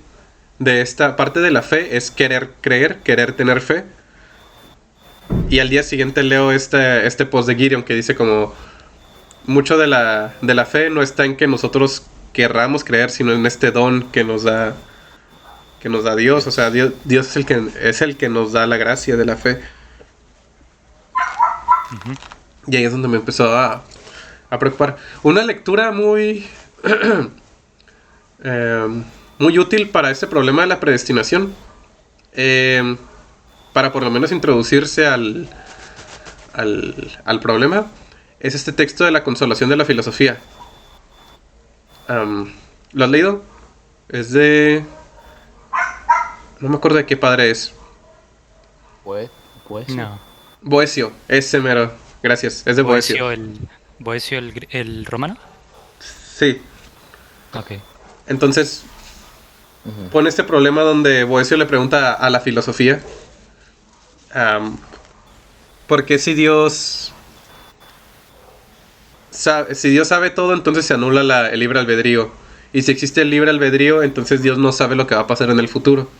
de la fe es querer creer, querer tener fe, Y al día siguiente leo este post de Gideon que dice como mucho de la fe no está en que nosotros querramos creer, sino en este don que nos da Dios. O sea, Dios es el que nos da la gracia de la fe. Ujú. Y ahí es donde me empezó a preocupar. Una lectura muy muy útil para este problema de la predestinación, para por lo menos introducirse al problema, es este texto de la consolación de la filosofía. ¿Lo has leído? Es de... no me acuerdo de qué padre es. Pues, No. Boecio, ese mero. Gracias, es de Boecio. Boecio el romano. Sí. Ok. Entonces ujú. pone este problema donde Boecio le pregunta a la filosofía, ¿por qué si Dios sabe todo, entonces se anula el libre albedrío? Y si existe el libre albedrío, entonces Dios no sabe lo que va a pasar en el futuro.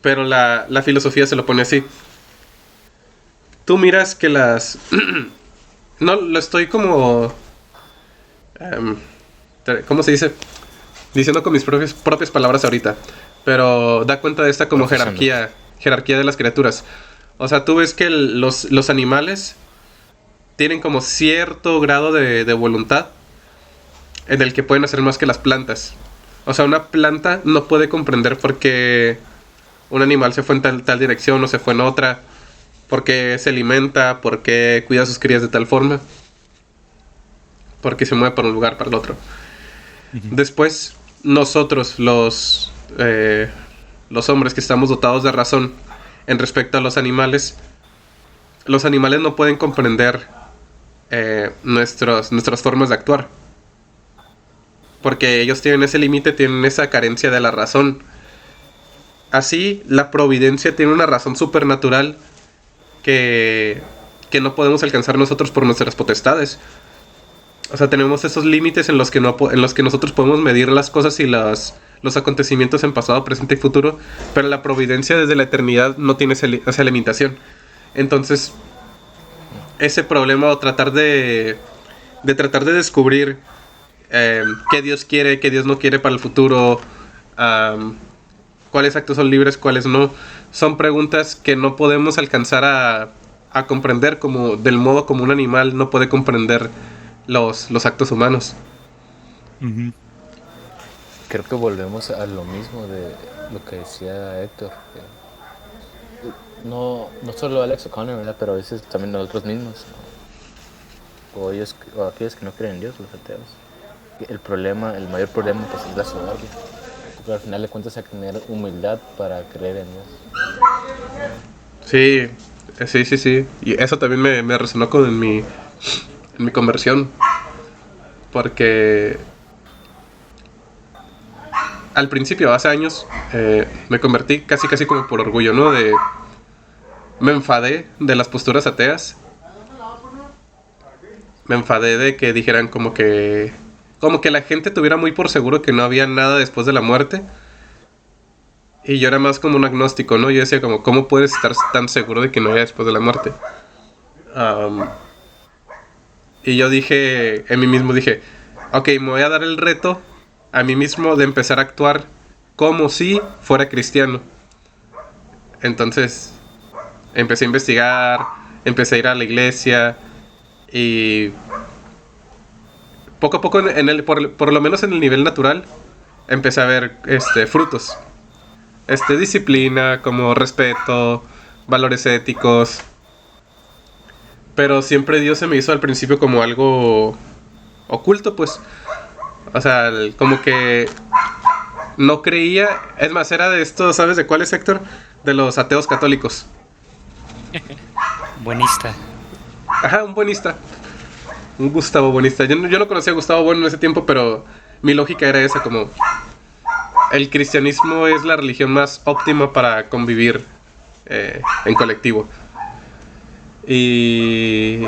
Pero la filosofía se lo pone así. Tú miras que las... no, lo estoy como... ¿cómo se dice? Diciendo con mis propias palabras ahorita. Pero da cuenta de esta como jerarquía de las criaturas. O sea, tú ves que los animales tienen como cierto grado de voluntad en el que pueden hacer más que las plantas. O sea, una planta no puede comprender por qué un animal se fue en tal dirección o se fue en otra, por qué se alimenta, por qué cuida a sus crías de tal forma, por qué se mueve para un lugar para el otro. Después, nosotros, los hombres que estamos dotados de razón en respecto a los animales no pueden comprender nuestras formas de actuar, porque ellos tienen ese límite, tienen esa carencia de la razón. Así, la providencia tiene una razón supernatural que no podemos alcanzar nosotros por nuestras potestades. O sea, tenemos esos límites en los que nosotros podemos medir las cosas y los acontecimientos en pasado, presente y futuro, pero la providencia desde la eternidad no tiene esa limitación. Entonces, ese problema, o tratar de descubrir qué Dios quiere, qué Dios no quiere para el futuro, cuáles actos son libres, cuáles no, son preguntas que no podemos alcanzar a comprender del modo como un animal no puede comprender los actos humanos. Ujú. Creo que volvemos a lo mismo de lo que decía Héctor. No solo Alex O'Connor, ¿verdad? Pero a veces también nosotros mismos, ¿no? O aquellos que no creen en Dios, los ateos. El mayor problema pues, es la soberbia. Pero al final de cuentas hay que tener humildad para creer en Dios. Sí. Y eso también me resonó en mi conversión. Porque al principio, hace años, me convertí casi como por orgullo, ¿no? Me enfadé de las posturas ateas. Me enfadé de que dijeran como que la gente tuviera muy por seguro que no había nada después de la muerte. Y yo era más como un agnóstico, ¿no? Yo decía como, ¿cómo puedes estar tan seguro de que no haya después de la muerte? Y yo dije, en mí mismo dije, ok, me voy a dar el reto a mí mismo de empezar a actuar como si fuera cristiano. Entonces, empecé a investigar, empecé a ir a la iglesia y poco a poco, por lo menos en el nivel natural, empecé a ver frutos. Disciplina, como respeto, valores éticos. Pero siempre Dios se me hizo al principio como algo oculto, pues. O sea, como que no creía. Es más, era de estos, ¿sabes de cuál es, Héctor? De los ateos católicos. Buenista. Ajá, un buenista. Un Gustavo Buenista. Yo no conocía a Gustavo Bueno en ese tiempo, pero mi lógica era esa, como... el cristianismo es la religión más óptima para convivir en colectivo. Y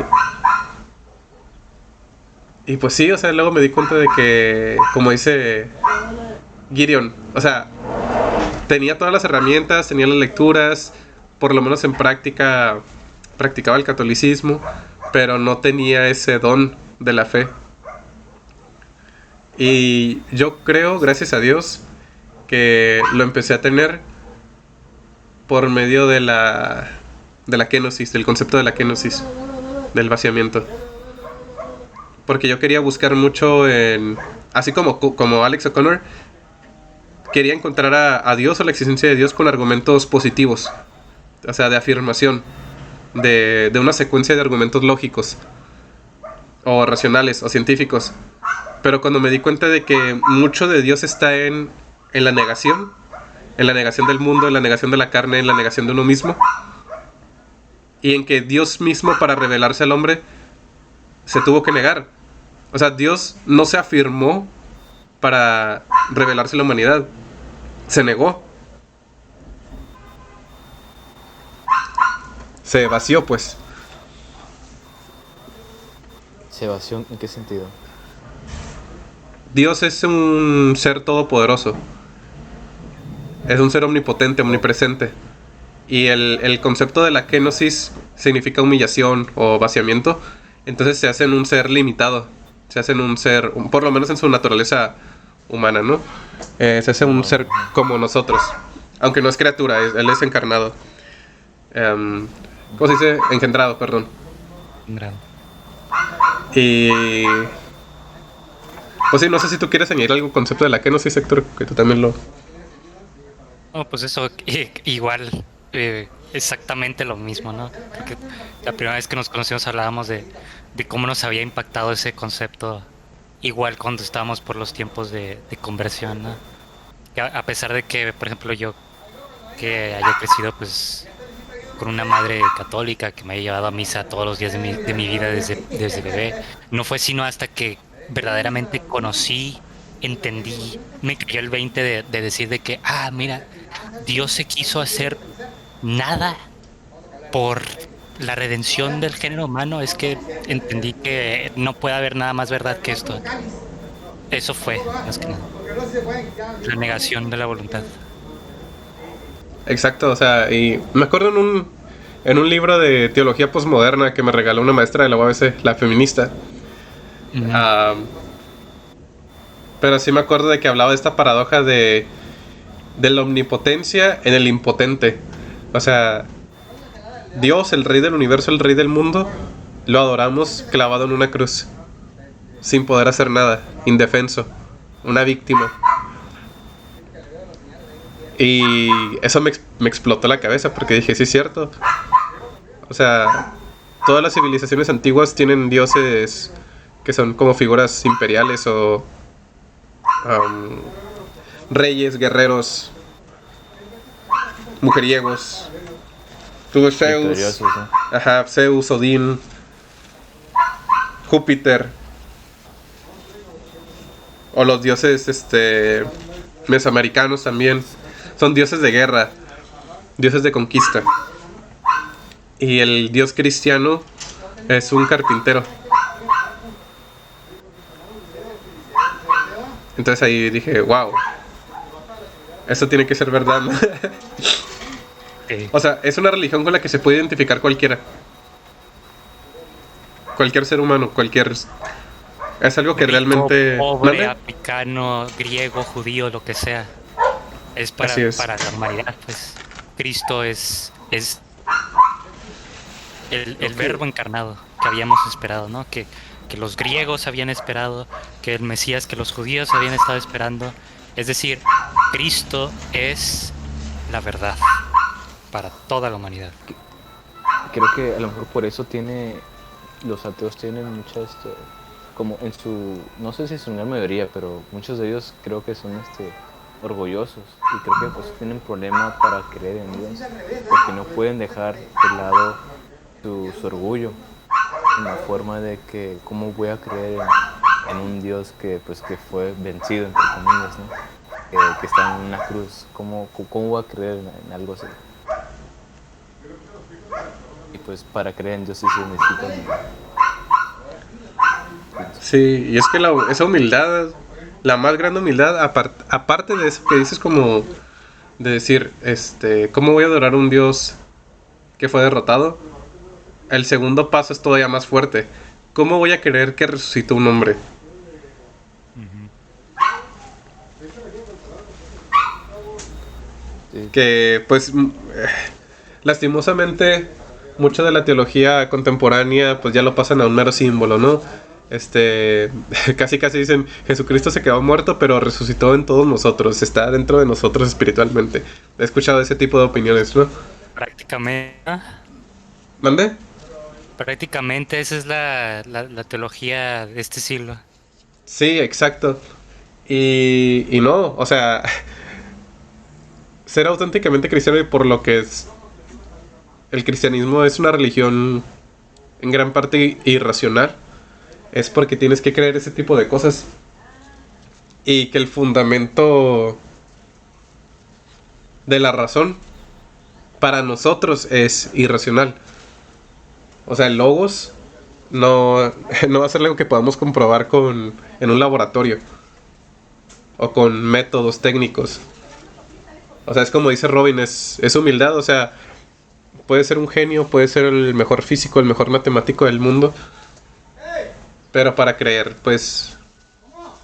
pues sí, o sea, luego me di cuenta de que, como dice Gideon, o sea, tenía todas las herramientas, tenía las lecturas, por lo menos en práctica, practicaba el catolicismo, pero no tenía ese don de la fe. Y yo creo, gracias a Dios, que lo empecé a tener por medio de la kenosis, del concepto de la kenosis, del vaciamiento. Porque yo quería buscar mucho así como Alex O'Connor, quería encontrar a Dios o la existencia de Dios con argumentos positivos, o sea, de afirmación, de una secuencia de argumentos lógicos, o racionales, o científicos. Pero cuando me di cuenta de que mucho de Dios está en la negación del mundo, en la negación de la carne, en la negación de uno mismo, y en que Dios mismo, para revelarse al hombre, se tuvo que negar. O sea, Dios no se afirmó para revelarse a la humanidad, se negó, se vació, pues. ¿Se vació en qué sentido? Dios es un ser todopoderoso, es un ser omnipotente, omnipresente. Y el concepto de la kenosis significa humillación o vaciamiento. Entonces se hacen un ser limitado, se hacen un ser, por lo menos en su naturaleza humana, ¿no? Se hace un ser como nosotros, aunque no es criatura, él es encarnado. ¿Cómo se dice? Engendrado, perdón. Engendrado. Y pues sí, no sé si tú quieres añadir algún concepto de la kenosis, Héctor, que tú también lo... No, pues eso, igual, exactamente lo mismo, ¿no? Porque la primera vez que nos conocimos hablábamos de cómo nos había impactado ese concepto, igual cuando estábamos por los tiempos de conversión, ¿no? Que a pesar de que, por ejemplo, yo que haya crecido pues con una madre católica que me haya llevado a misa todos los días de mi vida desde bebé, no fue sino hasta que verdaderamente conocí, entendí, me cayó el 20 de decir de que, mira, Dios se quiso hacer nada por la redención del género humano. Es que entendí que no puede haber nada más verdad que esto. Eso fue, más que nada, la negación de la voluntad. Exacto, o sea, y me acuerdo en un libro de teología posmoderna que me regaló una maestra de la UABC, la feminista. Uh-huh. Pero sí me acuerdo de que hablaba de esta paradoja de la omnipotencia en el impotente. O sea, Dios, el rey del universo, el rey del mundo, lo adoramos clavado en una cruz, sin poder hacer nada, indefenso, una víctima. Y eso me explotó la cabeza porque dije, sí es cierto. O sea, todas las civilizaciones antiguas tienen dioses que son como figuras imperiales o reyes, guerreros, mujeriegos. Tuvo Zeus, ¿no? Ajá, Zeus, Odín, Júpiter, o los dioses mesoamericanos también. Son dioses de guerra, dioses de conquista. Y el dios cristiano es un carpintero. Entonces ahí dije, wow, esto tiene que ser verdad, ¿no? O sea, es una religión con la que se puede identificar cualquiera. Cualquier ser humano, es algo que rico, realmente... pobre, africano, griego, judío, lo que sea. Es para la humanidad, pues. Cristo es el verbo encarnado que habíamos esperado, ¿no? Que los griegos habían esperado, que el Mesías, que los judíos habían estado esperando. Es decir, Cristo es la verdad para toda la humanidad. Creo que a lo mejor por eso los ateos tienen muchas, como en su, no sé si es una mayoría, pero muchos de ellos creo que son orgullosos, y creo que pues tienen problema para creer en Dios, porque no pueden dejar de lado su orgullo, en la forma de que cómo voy a creer en un Dios que fue vencido, entre comillas, ¿no? Que está en una cruz. ¿Cómo voy a creer en algo así? Y pues para creer en Dios sí se necesita. Sí, y es que esa humildad, la más grande humildad, aparte de eso que dices, como de decir, ¿cómo voy a adorar a un Dios que fue derrotado, el segundo paso es todavía más fuerte. ¿Cómo voy a creer que resucitó un hombre? Sí. Que pues lastimosamente mucho de la teología contemporánea pues ya lo pasan a un mero símbolo, ¿no? Casi dicen Jesucristo se quedó muerto pero resucitó en todos nosotros, está dentro de nosotros espiritualmente. He escuchado ese tipo de opiniones, ¿no? Prácticamente, ¿Mande? prácticamente esa es la teología de este siglo. Sí, exacto. Y no, o sea, ser auténticamente cristiano y por lo que es el cristianismo es una religión en gran parte irracional, es porque tienes que creer ese tipo de cosas y que el fundamento de la razón para nosotros es irracional. O sea, el logos no, no va a ser algo que podamos comprobar en un laboratorio o con métodos técnicos. O sea, es como dice Robin, es humildad. O sea, puede ser un genio, puede ser el mejor físico, el mejor matemático del mundo, pero para creer, pues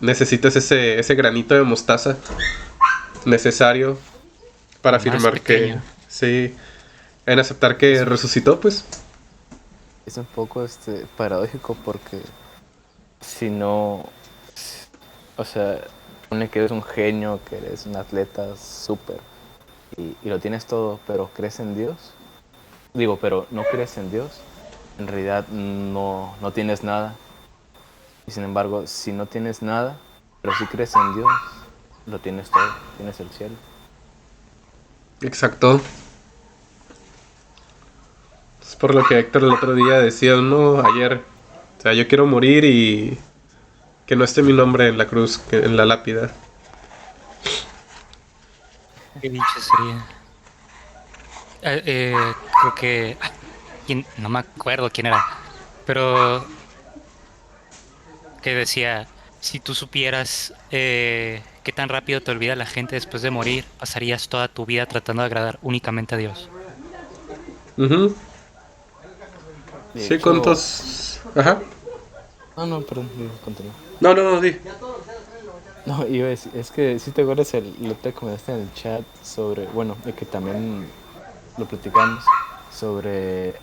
necesitas ese granito de mostaza necesario para Más afirmar que pequeño. sí, en aceptar que resucitó, pues. Es un poco paradójico porque si no, o sea, pone que eres un genio, que eres un atleta súper y lo tienes todo, pero crees en Dios. Digo, pero no crees en Dios, en realidad no tienes nada. Y sin embargo, si no tienes nada, pero si crees en Dios, lo tienes todo, tienes el cielo. Exacto. Es por lo que Héctor el otro día decía, no, ayer, o sea, yo quiero morir y que no esté mi nombre en la cruz, en la lápida. Qué dicho sería. Creo que no me acuerdo quién era, pero que decía, si tú supieras qué tan rápido te olvida la gente después de morir, pasarías toda tu vida tratando de agradar únicamente a Dios. Ujú. De Sí, hecho, ¿cuántos? Ajá. no, perdón, continúa. No, di. No, iba a decir, es que si te acuerdas lo que comentaste en el chat sobre, bueno, de que también lo platicamos sobre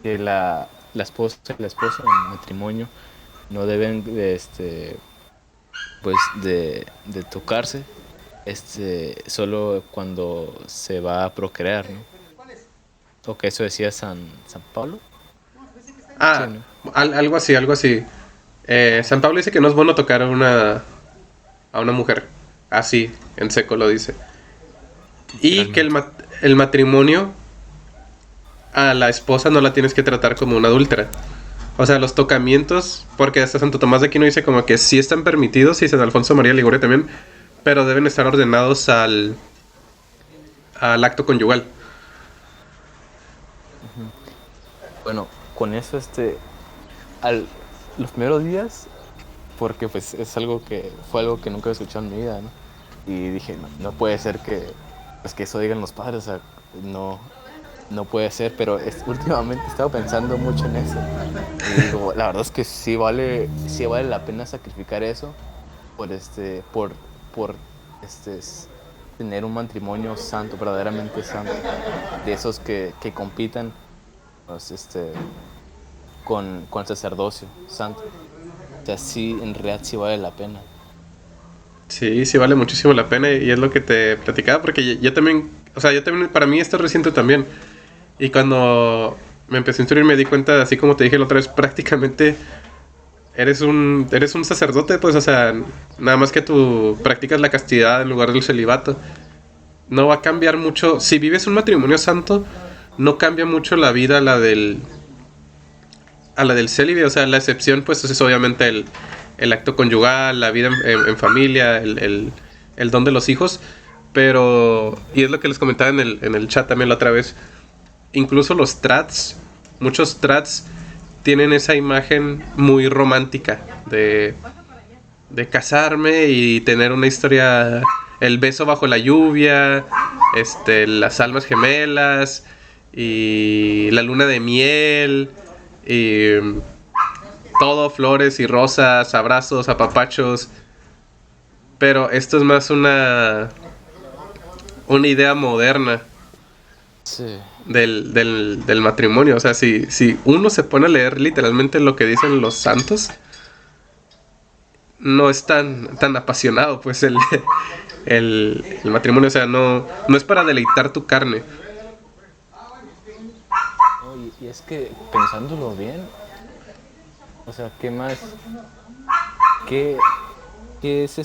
que la esposa y la esposa en matrimonio no deben pues de tocarse solo cuando se va a procrear, ¿no? O que eso decía San Pablo. Sí, Ah, ¿no? algo así, algo así. San Pablo dice que no es bueno tocar a una mujer. Así, en seco lo dice. Y que Literalmente. el matrimonio a la esposa no la tienes que tratar como una adúltera. O sea, los tocamientos, porque hasta Santo Tomás de Aquino dice como que sí están permitidos y San Alfonso María Ligorio también, pero deben estar ordenados al acto conyugal. Bueno, con eso los primeros días, porque pues fue algo que nunca había escuchado en mi vida, ¿no? Y dije, no puede ser pues que eso digan los padres, o sea, no puede ser, pero últimamente he estado pensando mucho en eso. Y digo, la verdad es que sí vale la pena sacrificar eso por tener un matrimonio santo, verdaderamente santo, de esos que compitan pues, con el sacerdocio santo. O sea, sí, en realidad sí vale la pena. Sí, sí vale muchísimo la pena y es lo que te platicaba porque yo también, o sea, yo también, para mí esto es reciente también. Y cuando me empecé a instruir me di cuenta, así como te dije la otra vez, prácticamente eres un sacerdote, pues, o sea, nada más que tú practicas la castidad en lugar del celibato. No va a cambiar mucho, si vives un matrimonio santo, no cambia mucho la vida a la del célibe, o sea, la excepción pues es obviamente el acto conyugal, la vida en familia, el don de los hijos, pero, y es lo que les comentaba en el chat también la otra vez, incluso los trats, muchos trats tienen esa imagen muy romántica de casarme y tener una historia, el beso bajo la lluvia, las almas gemelas y la luna de miel y todo flores y rosas, abrazos, apapachos. Pero esto es más una idea moderna Sí. del matrimonio. O sea, si uno se pone a leer literalmente lo que dicen los santos, no es tan apasionado, pues el matrimonio. O sea, no es para deleitar tu carne. No, y es que pensándolo bien, o sea, ¿qué más? ¿Qué, qué es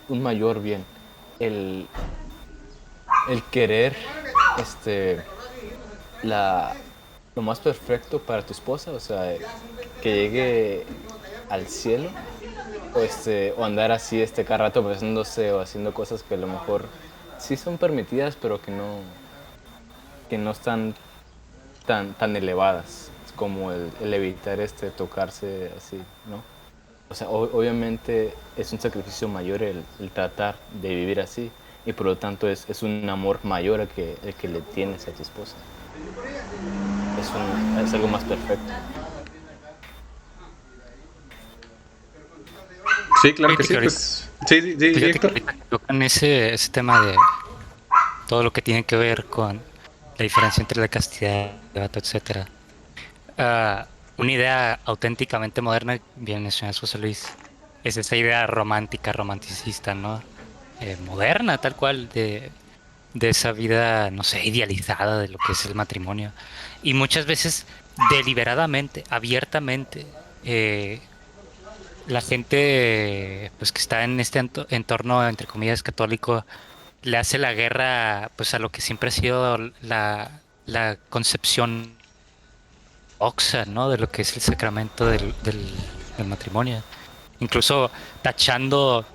un mayor bien? El, el querer la, lo más perfecto para tu esposa, o sea, que llegue al cielo, o andar así cada rato besándose o haciendo cosas que a lo mejor sí son permitidas, pero que no están tan elevadas como el evitar tocarse así, ¿no? O sea, obviamente es un sacrificio mayor el tratar de vivir así, y por lo tanto es un amor mayor el que le tienes a tu esposa. Es algo más perfecto. Sí, claro que Fíjate que sí, ahorita, pues. Sí, sí, sí, fíjate que Héctor. ahorita que tocan ese tema de todo lo que tiene que ver con la diferencia entre la castidad, etcétera. Ah, una idea auténticamente moderna, bien mencionas José Luis, es esa idea romántica, romanticista, ¿no? Moderna, tal cual, de esa vida, no sé, idealizada de lo que es el matrimonio. Y muchas veces, deliberadamente, abiertamente, eh, la gente, pues que está en este entorno, entre comillas, católico, le hace la guerra, pues a lo que siempre ha sido la concepción oxa, ¿no? De lo que es el sacramento del matrimonio. Incluso tachando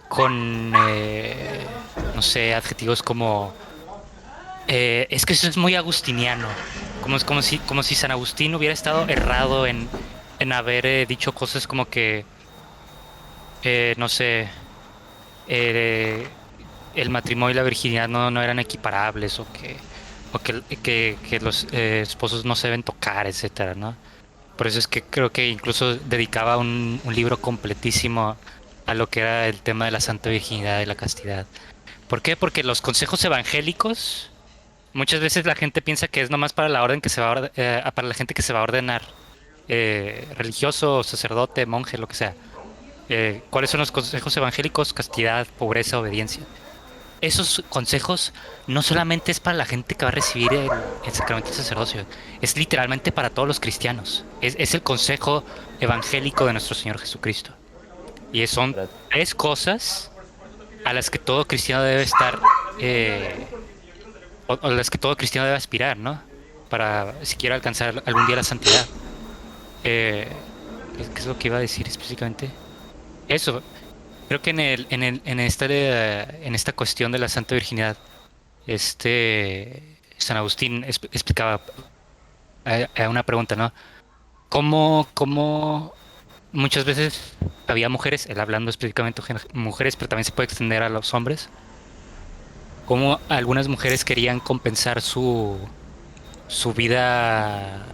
con, no sé, adjetivos como, es que eso es muy agustiniano. Como si San Agustín hubiera estado errado en haber dicho cosas como que, no sé, eh, el matrimonio y la virginidad no eran equiparables o que los esposos no se deben tocar, etcétera, ¿no? Por eso es que creo que incluso dedicaba un libro completísimo a lo que era el tema de la santa virginidad y la castidad. ¿Por qué? Porque los consejos evangélicos, muchas veces la gente piensa que es nomás para la orden que se va para la gente que se va a ordenar, religioso, sacerdote, monje, lo que sea. ¿Cuáles son los consejos evangélicos? Castidad, pobreza, obediencia. Esos consejos no solamente es para la gente que va a recibir el sacramento del sacerdocio, es literalmente para todos los cristianos. Es el consejo evangélico de nuestro Señor Jesucristo. Y son ¿Verdad? tres cosas a las que todo cristiano debe estar, o a las que todo cristiano debe aspirar, ¿no? Para si quiere alcanzar algún día la santidad. ¿Qué es lo que iba a decir específicamente? Eso, creo que en esta cuestión de la Santa Virginidad, San Agustín explicaba una pregunta, ¿no? ¿Cómo muchas veces había mujeres, él hablando específicamente de mujeres, pero también se puede extender a los hombres, cómo algunas mujeres querían compensar su vida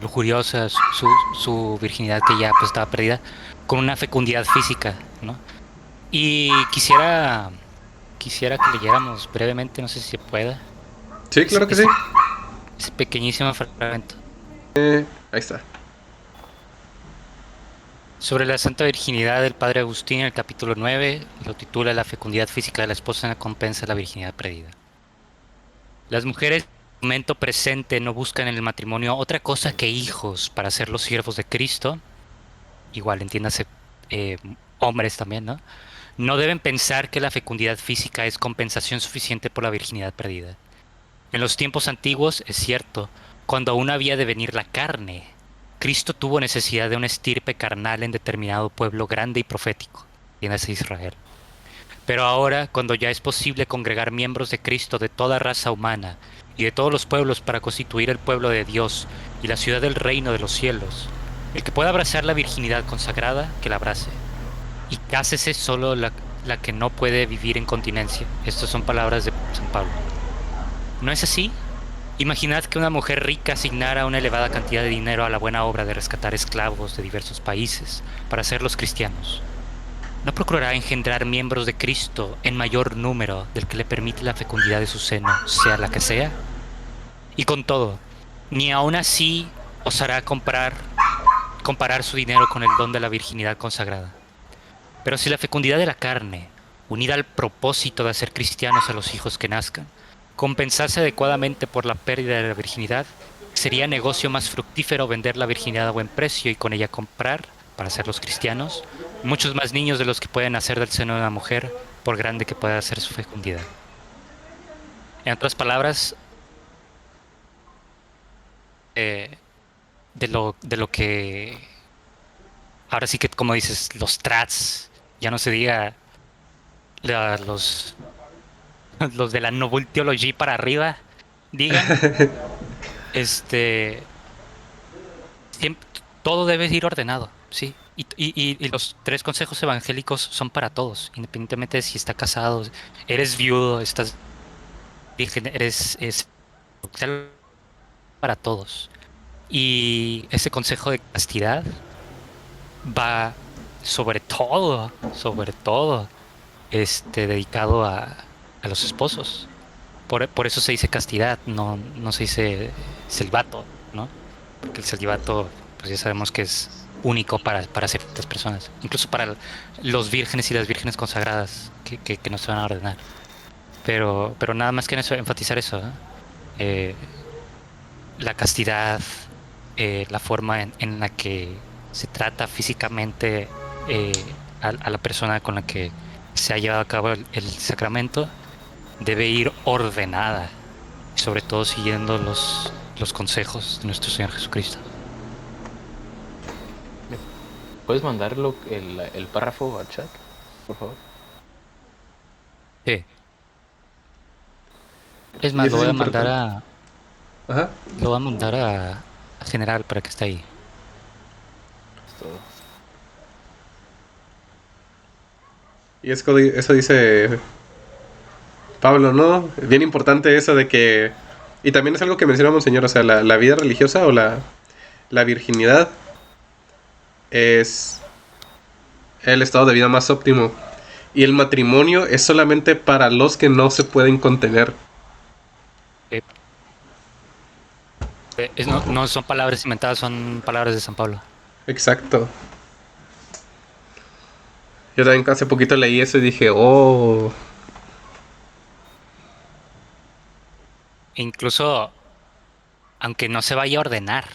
lujuriosa, su virginidad que ya pues estaba perdida, con una fecundidad física, ¿no? Y quisiera que leyéramos brevemente, no sé si se pueda, Sí, ese, claro que sí. ese- ese pequeñísimo fragmento Ahí está. sobre la Santa Virginidad del Padre Agustín, en el capítulo 9, lo titula La fecundidad física de la esposa en la compensa de la virginidad perdida. Las mujeres en el momento presente no buscan en el matrimonio otra cosa que hijos para ser los siervos de Cristo, igual entiéndase, eh, hombres también, ¿no? No deben pensar que la fecundidad física es compensación suficiente por la virginidad perdida. En los tiempos antiguos, es cierto, cuando aún había de venir la carne, Cristo tuvo necesidad de una estirpe carnal en determinado pueblo grande y profético, entiéndase Israel. Pero ahora, cuando ya es posible congregar miembros de Cristo de toda raza humana y de todos los pueblos para constituir el pueblo de Dios y la ciudad del reino de los cielos, el que pueda abrazar la virginidad consagrada, que la abrace. Y cásese solo la que no puede vivir en continencia. Estas son palabras de San Pablo. ¿No es así? Imaginad que una mujer rica asignara una elevada cantidad de dinero a la buena obra de rescatar esclavos de diversos países para hacerlos cristianos. ¿No procurará engendrar miembros de Cristo en mayor número del que le permite la fecundidad de su seno, sea la que sea? Y con todo, ni aun así osará comparar su dinero con el don de la virginidad consagrada. Pero si la fecundidad de la carne, unida al propósito de hacer cristianos a los hijos que nazcan, compensase adecuadamente por la pérdida de la virginidad, sería negocio más fructífero vender la virginidad a buen precio y con ella comprar, para hacerlos cristianos, muchos más niños de los que pueden nacer del seno de una mujer, por grande que pueda ser su fecundidad. En otras palabras, de lo que ahora sí que, como dices, los trats, ya no se diga los los de la Noble Theology para arriba, digan, siempre, todo debe ir ordenado, sí. Y los 3 consejos evangélicos son para todos, independientemente de si está casado, eres viudo, estás virgen, es para todos. Y ese consejo de castidad va sobre todo, dedicado a los esposos. Por eso se dice castidad, no se dice celibato, ¿no? Porque el celibato, pues ya sabemos que es único para ciertas personas, incluso para los vírgenes y las vírgenes consagradas que no se van a ordenar. Pero nada más que enfatizar eso, ¿eh? La castidad, la forma en la que se trata físicamente a la persona con la que se ha llevado a cabo el sacramento, debe ir ordenada, sobre todo siguiendo los consejos de nuestro Señor Jesucristo. ¿Puedes mandarlo el párrafo al chat, por favor? Sí. Es más, lo voy a mandar Ajá. lo voy a mandar a general para que esté ahí. Es todo. Y eso dice Pablo, ¿no? Bien importante eso de que... Y también es algo que menciona Monseñor, o sea, la vida religiosa o la virginidad es el estado de vida más óptimo. Y el matrimonio es solamente para los que no se pueden contener. No son palabras inventadas, son palabras de San Pablo. Exacto. Yo también hace poquito leí eso y dije, oh... Incluso, aunque no se vaya a ordenar,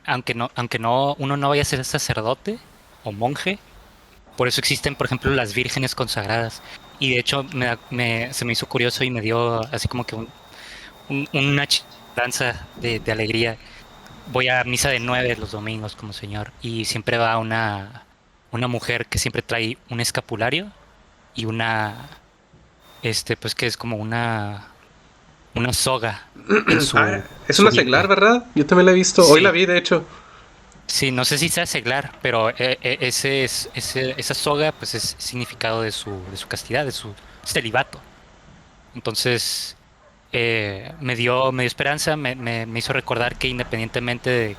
aunque no uno no vaya a ser sacerdote o monje, por eso existen, por ejemplo, las vírgenes consagradas. Y de hecho se me hizo curioso y me dio así como que una danza de alegría. Voy a misa de 9 los domingos como señor y siempre va una mujer que siempre trae un escapulario y pues que es como una soga en su... es una seglar, ¿verdad? Yo también la he visto. Sí. Hoy la vi, de hecho. Sí, no sé si sea seglar, pero esa soga pues es significado de su castidad, de su celibato. Entonces me dio esperanza, me hizo recordar que independientemente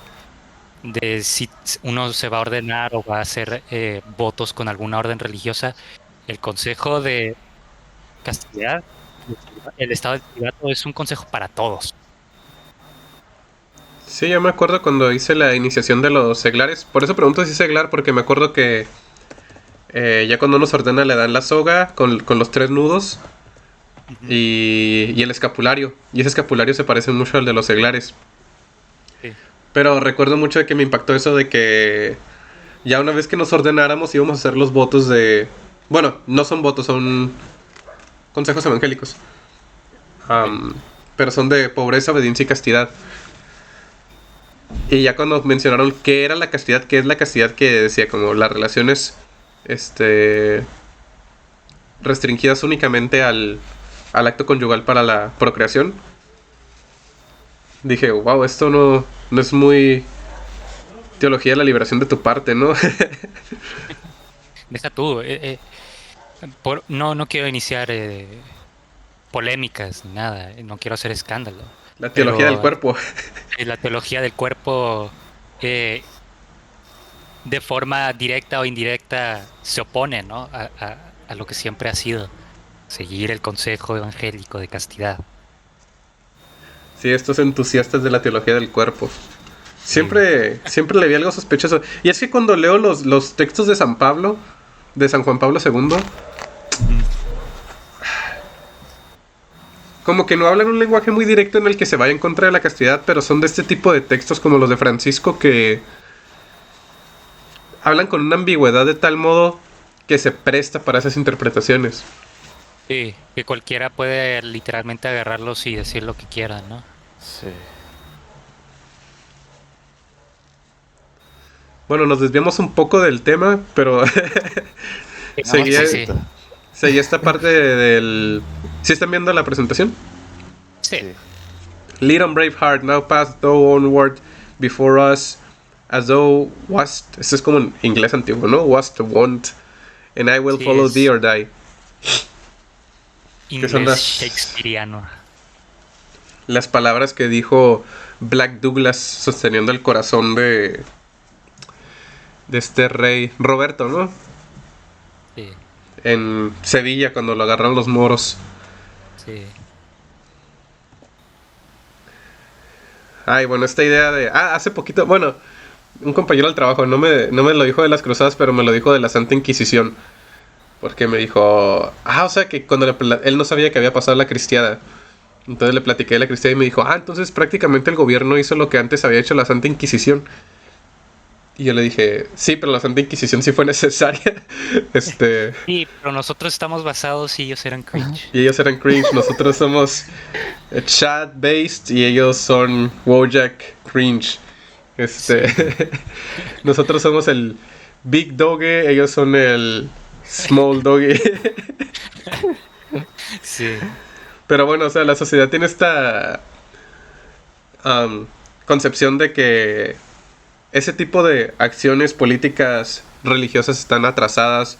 de si uno se va a ordenar o va a hacer votos con alguna orden religiosa, el consejo de castidad, el estado del celibato es un consejo para todos. Sí, yo me acuerdo cuando hice la iniciación de los seglares. Por eso pregunto si es seglar, porque me acuerdo que ya cuando uno se ordena le dan la soga con los 3 nudos y el escapulario. Y ese escapulario se parece mucho al de los seglares. Sí. Pero recuerdo mucho de que me impactó eso de que ya una vez que nos ordenáramos íbamos a hacer los votos de... Bueno, no son votos, son consejos evangélicos. Pero son de pobreza, obediencia y castidad. Y ya cuando mencionaron qué era la castidad, qué es la castidad, que decía como las relaciones restringidas únicamente al acto conyugal para la procreación, dije, wow, esto no es muy teología de la liberación de tu parte, ¿no? Deja tú, no quiero iniciar polémicas ni nada, no quiero hacer escándalo. La teología del pero cuerpo. la teología del cuerpo eh, de forma directa o indirecta se opone, ¿no? A lo que siempre ha sido, seguir el consejo evangélico de castidad. Sí, estos entusiastas de la teología del cuerpo. Sí. Siempre le vi algo sospechoso. Y es que cuando leo los textos de San Pablo, de San Juan Pablo II, Ujú. como que no hablan un lenguaje muy directo en el que se vaya en contra de la castidad, pero son de este tipo de textos como los de Francisco que hablan con una ambigüedad de tal modo que se presta para esas interpretaciones. Sí, que cualquiera puede literalmente agarrarlos y decir lo que quiera, ¿no? Sí. Bueno, nos desviamos un poco del tema, pero No, seguía, sí, sí, Poquito. seguía esta parte del... ¿Sí están viendo la presentación? sí, Sí. Lead on brave heart, now pass thou onward before us, as thou wast... Esto es como en inglés antiguo, ¿no? Wast wont, and I will sí, follow thee es or die. Que son inglés shakespeariano. las palabras que dijo Black Douglas sosteniendo el corazón de este rey Roberto, ¿no? Sí, En Sevilla cuando lo agarraron los moros. sí. Ay, bueno, esta idea de... Ah, hace poquito... Bueno, un compañero del trabajo no me lo dijo de las cruzadas, pero me lo dijo de la Santa Inquisición. Porque me dijo... Ah, o sea que cuando él no sabía que había pasado la cristiada. Entonces le platiqué de la cristiada y me dijo... Ah, entonces prácticamente el gobierno hizo lo que antes había hecho la Santa Inquisición. Y yo le dije... Sí, pero la Santa Inquisición sí fue necesaria. este... Sí, pero nosotros estamos basados y ellos eran cringe. Y ellos eran cringe. Nosotros somos chat-based y ellos son Wojak cringe. Sí, Nosotros somos el Big Doge, ellos son el Small Doge. sí, Pero bueno, o sea, la sociedad tiene esta um, concepción de que ese tipo de acciones políticas religiosas están atrasadas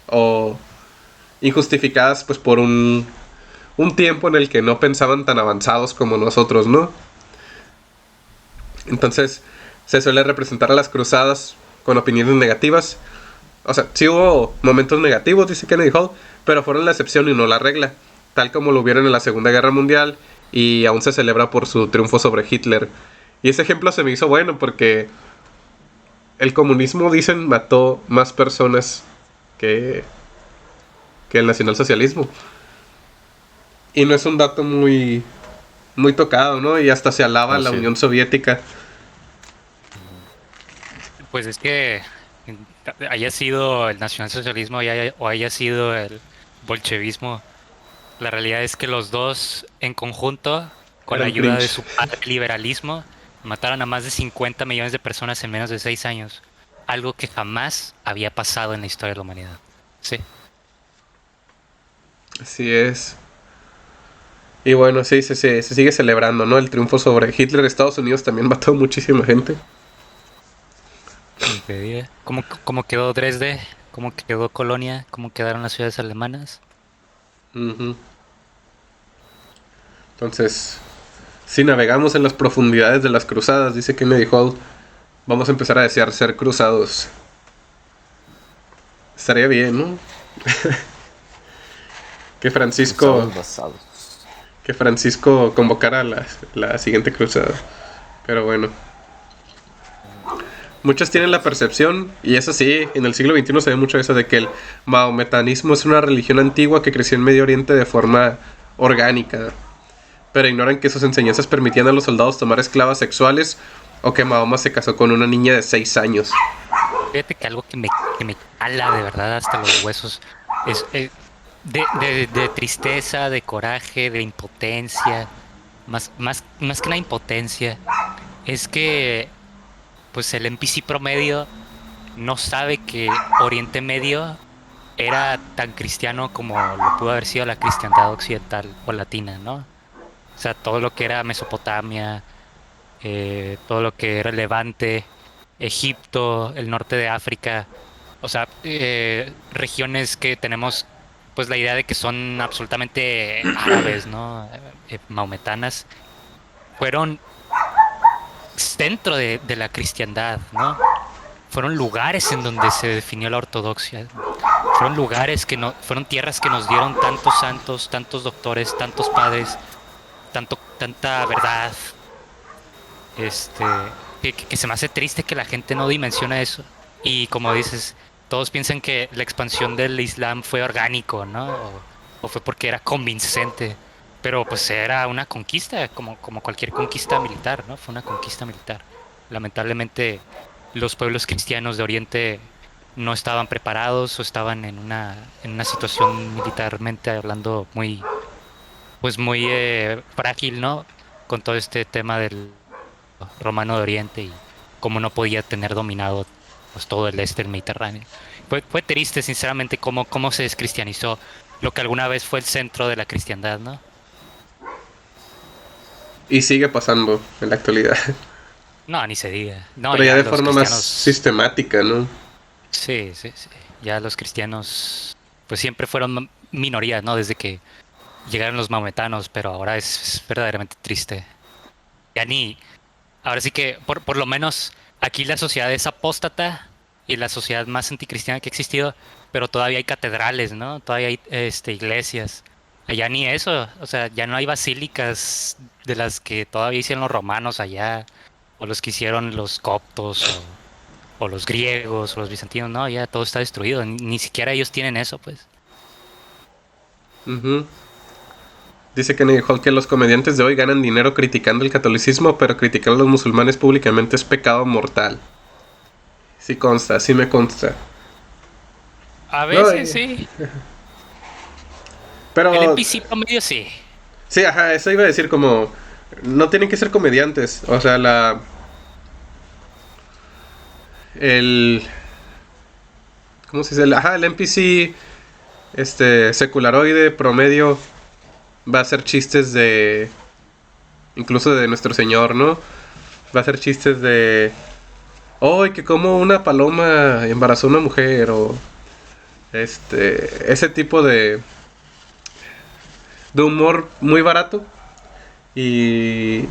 o injustificadas pues por un tiempo en el que no pensaban tan avanzados como nosotros, ¿no? Entonces se suele representar a las cruzadas con opiniones negativas. O sea, sí hubo momentos negativos, dice Kennedy Hall, pero fueron la excepción y no la regla, tal como lo hubieron en la Segunda Guerra Mundial y aún se celebra por su triunfo sobre Hitler. Y ese ejemplo se me hizo bueno porque el comunismo, dicen, mató más personas que, que el nacionalsocialismo. Y no es un dato muy tocado, ¿no? Y hasta se alaba a No, la sí. Unión Soviética. pues es que haya sido el nacionalsocialismo o haya sido el bolchevismo, la realidad es que los dos en conjunto, con la Eran ayuda de cringe. su padre liberalismo, mataron a más de 50 millones de personas en menos de 6 años, algo que jamás había pasado en la historia de la humanidad. Sí, Así es. Y bueno, sí, se sigue celebrando, ¿no? El triunfo sobre Hitler. Estados Unidos también mató muchísima gente. increíble. ¿Cómo quedó Dresde? ¿Cómo quedó Colonia? ¿Cómo quedaron las ciudades alemanas? Ujú. Entonces, si navegamos en las profundidades de las cruzadas, dice Kennedy Hall, vamos a empezar a desear ser cruzados. Estaría bien, ¿no? Que Francisco, Cruzados basados. que Francisco convocara la siguiente cruzada. Pero bueno. Muchos tienen la percepción, y eso sí, en el siglo XXI se ve mucho eso de que el mahometanismo es una religión antigua que creció en Medio Oriente de forma orgánica, pero ignoran que sus enseñanzas permitían a los soldados tomar esclavas sexuales o que Mahoma se casó con una niña de 6 años. Fíjate que algo que me cala de verdad hasta los huesos es de tristeza, de coraje, de impotencia, más que la impotencia, es que pues el NPC promedio no sabe que Oriente Medio era tan cristiano como lo pudo haber sido la cristiandad occidental o latina, ¿no? O sea, todo lo que era Mesopotamia, todo lo que era Levante, Egipto, el norte de África, o sea, regiones que tenemos pues la idea de que son absolutamente árabes, ¿no? Mahometanas. fueron centro de la cristiandad, ¿no? Fueron lugares en donde se definió la ortodoxia. Fueron lugares fueron tierras que nos dieron tantos santos, tantos doctores, tantos padres, tanta verdad. Que se me hace triste que la gente no dimensiona eso. Y como dices, todos piensan que la expansión del Islam fue orgánico, ¿no? O fue porque era convincente. Pero pues era una conquista, como cualquier conquista militar, ¿no? Fue una conquista militar. Lamentablemente, los pueblos cristianos de Oriente no estaban preparados o estaban en una situación militarmente hablando muy frágil, ¿no? Con todo este tema del romano de Oriente y cómo no podía tener dominado pues todo el este del Mediterráneo. Fue triste, sinceramente, cómo se descristianizó lo que alguna vez fue el centro de la cristiandad, ¿no? Y sigue pasando en la actualidad. No, ni se diga. No, Pero ya de los forma más sistemática, ¿no? Sí. Ya los cristianos pues siempre fueron minorías, ¿no? Desde que llegaron los maometanos, pero ahora es verdaderamente triste. Ahora sí que por lo menos aquí la sociedad es apóstata y la sociedad más anticristiana que ha existido, pero todavía hay catedrales, ¿no? Todavía hay iglesias. Allá ni eso, o sea, ya no hay basílicas de las que todavía hicieron los romanos allá, o los que hicieron los coptos, o los griegos, o los bizantinos, no, ya todo está destruido, ni siquiera ellos tienen eso, pues. Uh-huh. Dice Kennedy Hall que los comediantes de hoy ganan dinero criticando el catolicismo, pero criticar a los musulmanes públicamente es pecado mortal. Sí consta, sí me consta. A veces sí. Pero el NPC promedio sí. Sí, ajá, eso iba a decir como... No tienen que ser comediantes. O sea, ¿cómo se dice? El NPC secularoide promedio va a hacer chistes de... Incluso de nuestro señor, ¿no? Va a hacer chistes de... ¡Ay, que como una paloma embarazó a una mujer! O... ese tipo de humor muy barato. Y...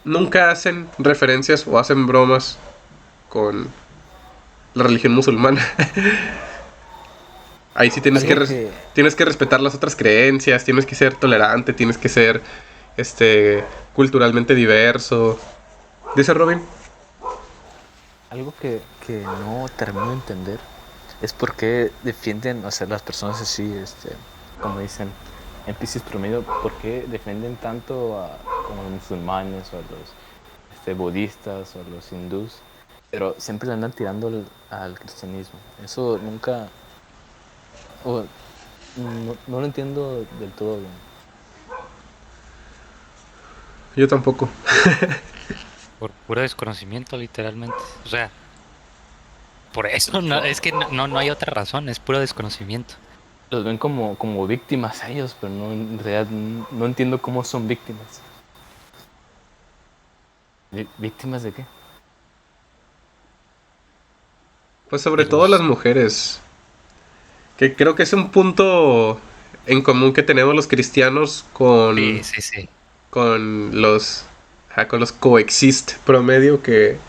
nunca hacen referencias o hacen bromas con la religión musulmana. Ahí sí tienes tienes que respetar las otras creencias, tienes que ser tolerante, tienes que ser culturalmente diverso. Dice Robin. Algo que no termino de entender es por qué defienden, o sea, las personas así, como dicen, NPCs promedio, por qué defienden tanto a los musulmanes o a los budistas o a los hindús, pero siempre le andan tirando al cristianismo. Eso nunca... no lo entiendo del todo bien. Yo tampoco. Por puro desconocimiento, literalmente. O sea, por eso es que no hay otra razón, es puro desconocimiento. Los ven como víctimas a ellos, pero no, en realidad no entiendo cómo son víctimas. ¿Víctimas de qué? Pues sobre todo las mujeres. Que creo que es un punto en común que tenemos los cristianos con... Sí. Con los coexist promedio, que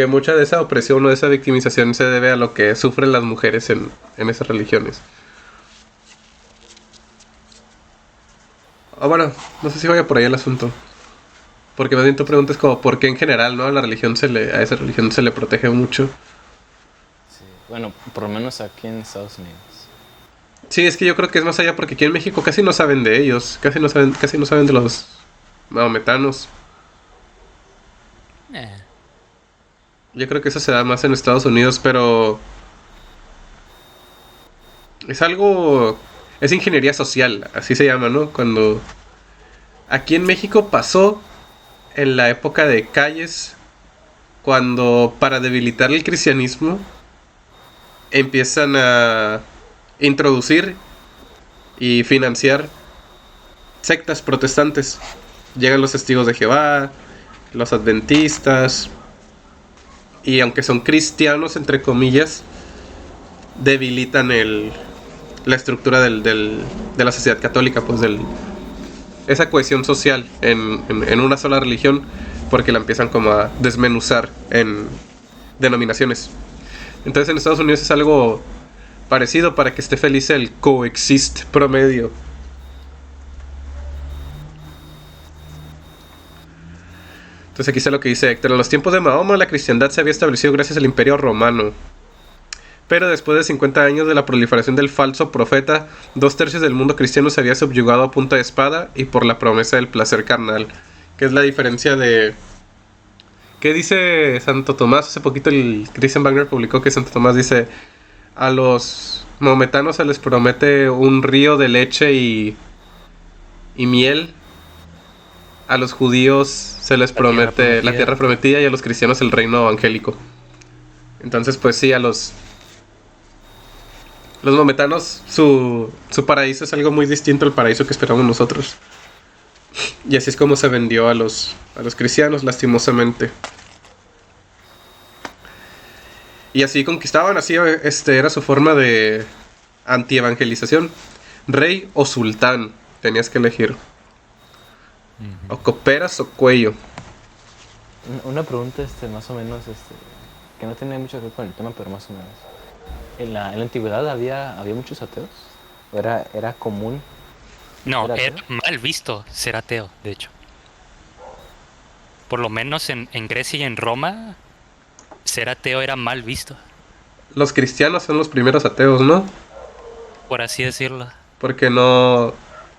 mucha de esa opresión o de esa victimización se debe a lo que sufren las mujeres en esas religiones. Bueno, no sé si vaya por ahí el asunto, porque más bien tu pregunta es como por qué en general, ¿no? A esa religión se le protege mucho. Sí. Bueno, por lo menos aquí en Estados Unidos. Sí, es que yo creo que es más allá, porque aquí en México casi no saben de ellos, casi no saben de los maometanos. Yo creo que eso se da más en Estados Unidos, pero es ingeniería social, así se llama, ¿no? Cuando aquí en México pasó en la época de Calles, cuando para debilitar el cristianismo empiezan a introducir y financiar sectas protestantes. Llegan los testigos de Jehová, los adventistas, y aunque son cristianos entre comillas, debilitan el la estructura de la sociedad católica, pues esa cohesión social en una sola religión, porque la empiezan como a desmenuzar en denominaciones. Entonces en Estados Unidos es algo parecido para que esté feliz el coexist promedio. Entonces aquí está lo que dice Héctor. En los tiempos de Mahoma la cristiandad se había establecido gracias al Imperio Romano. Pero después de 50 años de la proliferación del falso profeta, 2/3 del mundo cristiano se había subyugado a punta de espada y por la promesa del placer carnal. Que es la diferencia de... ¿Qué dice Santo Tomás? Hace poquito el Christian Wagner publicó que Santo Tomás dice: a los maometanos se les promete un río de leche y miel. A los judíos se les promete la tierra prometida y a los cristianos el reino evangélico. Entonces pues sí, a los maometanos su paraíso es algo muy distinto al paraíso que esperamos nosotros. Y así es como se vendió a los cristianos, lastimosamente. Y así conquistaban, así era su forma de anti-evangelización. Rey o sultán, tenías que elegir. O cooperas o cuello. Una pregunta más o menos, que no tiene mucho que ver con el tema, pero más o menos. ¿En la antigüedad había muchos ateos? ¿O era común? No, era mal visto ser ateo, de hecho. Por lo menos en Grecia y en Roma, ser ateo era mal visto, Los cristianos son los primeros ateos, ¿no? por así decirlo. Porque no...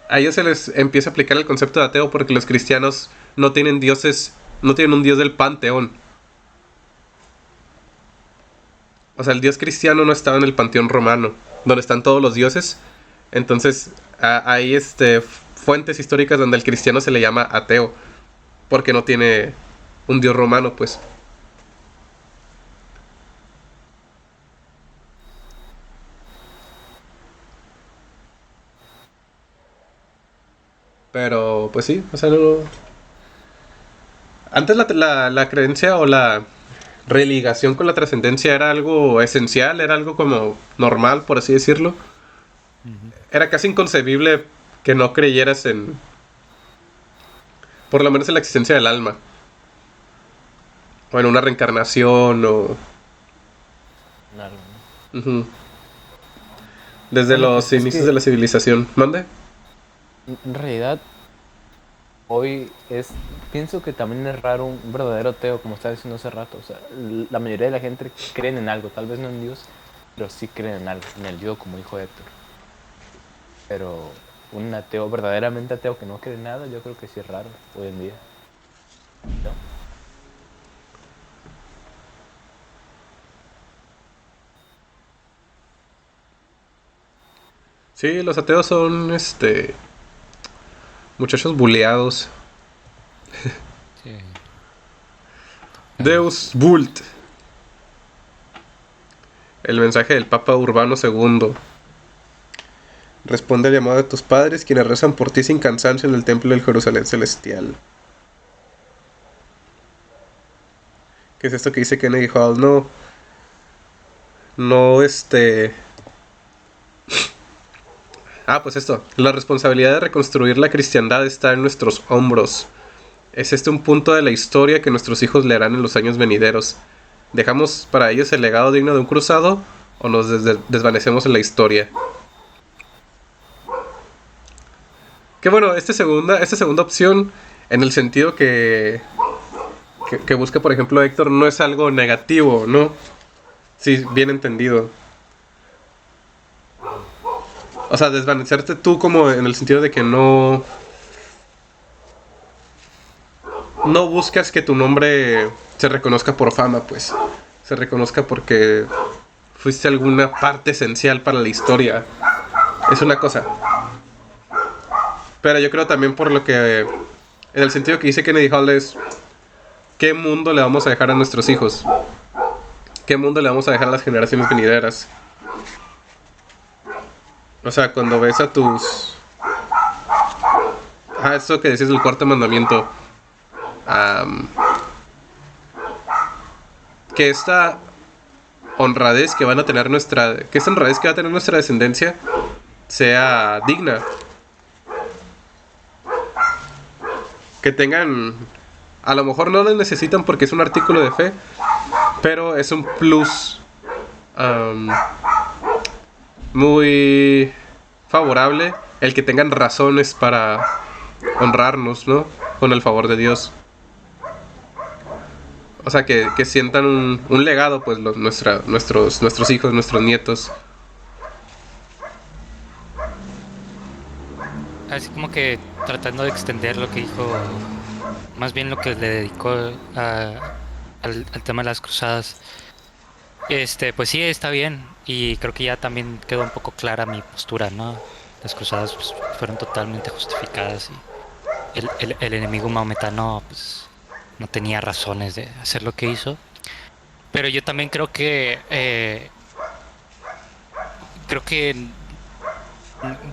A ellos se les empieza a aplicar el concepto de ateo porque los cristianos no tienen dioses, no tienen un dios del panteón. O sea, el dios cristiano no estaba en el panteón romano, donde están todos los dioses. Entonces, hay fuentes históricas donde el cristiano se le llama ateo, porque no tiene un dios romano, pues. Pero, pues sí, o sea, no... Antes la creencia o la religación con la trascendencia era algo esencial, era algo como normal, por así decirlo. Era casi inconcebible que no creyeras en... por lo menos en la existencia del alma. O en una reencarnación o... No. Desde Bueno, los es inicios que- de la civilización. ¿Mande? En realidad, hoy pienso que también es raro un verdadero ateo, como estaba diciendo hace rato. O sea, la mayoría de la gente creen en algo, tal vez no en Dios, pero sí creen en algo, en el yo, como dijo Héctor. Pero un ateo, verdaderamente ateo que no cree en nada, yo creo que sí es raro hoy en día. ¿No? Sí, los ateos son, muchachos buleados. Sí. Deus Vult. El mensaje del Papa Urbano II. Responde al llamado de tus padres, quienes rezan por ti sin cansancio en el templo del Jerusalén celestial. ¿Qué es esto que dice Kennedy Hall? No, pues esto. La responsabilidad de reconstruir la cristiandad está en nuestros hombros. Es un punto de la historia que nuestros hijos leerán en los años venideros. ¿Dejamos para ellos el legado digno de un cruzado o nos desvanecemos en la historia? Que bueno, esta segunda opción, en el sentido que busca, por ejemplo, Héctor, no es algo negativo, ¿no? Sí, bien entendido. O sea, desvanecerte tú como en el sentido de que no buscas que tu nombre se reconozca por fama, pues. Se reconozca porque fuiste alguna parte esencial para la historia. Es una cosa. Pero yo creo también por lo que... En el sentido que dice Kennedy Hall es... ¿Qué mundo le vamos a dejar a nuestros hijos? ¿Qué mundo le vamos a dejar a las generaciones venideras? O sea, cuando ves a tus... eso que decís del cuarto mandamiento. Que esta honradez que van a tener que esta honradez que va a tener nuestra descendencia sea digna. Que tengan, a lo mejor no lo necesitan porque es un artículo de fe, pero es un plus muy favorable el que tengan razones para honrarnos, ¿no? Con el favor de Dios. O sea, que sientan un legado, pues, nuestros hijos, nuestros nietos. Así como que tratando de extender lo que dijo, más bien lo que le dedicó al tema de las cruzadas. Pues sí, está bien. Y creo que ya también quedó un poco clara mi postura, ¿no? Las cruzadas pues, fueron totalmente justificadas y el enemigo maometano pues no tenía razones de hacer lo que hizo. Pero yo también creo que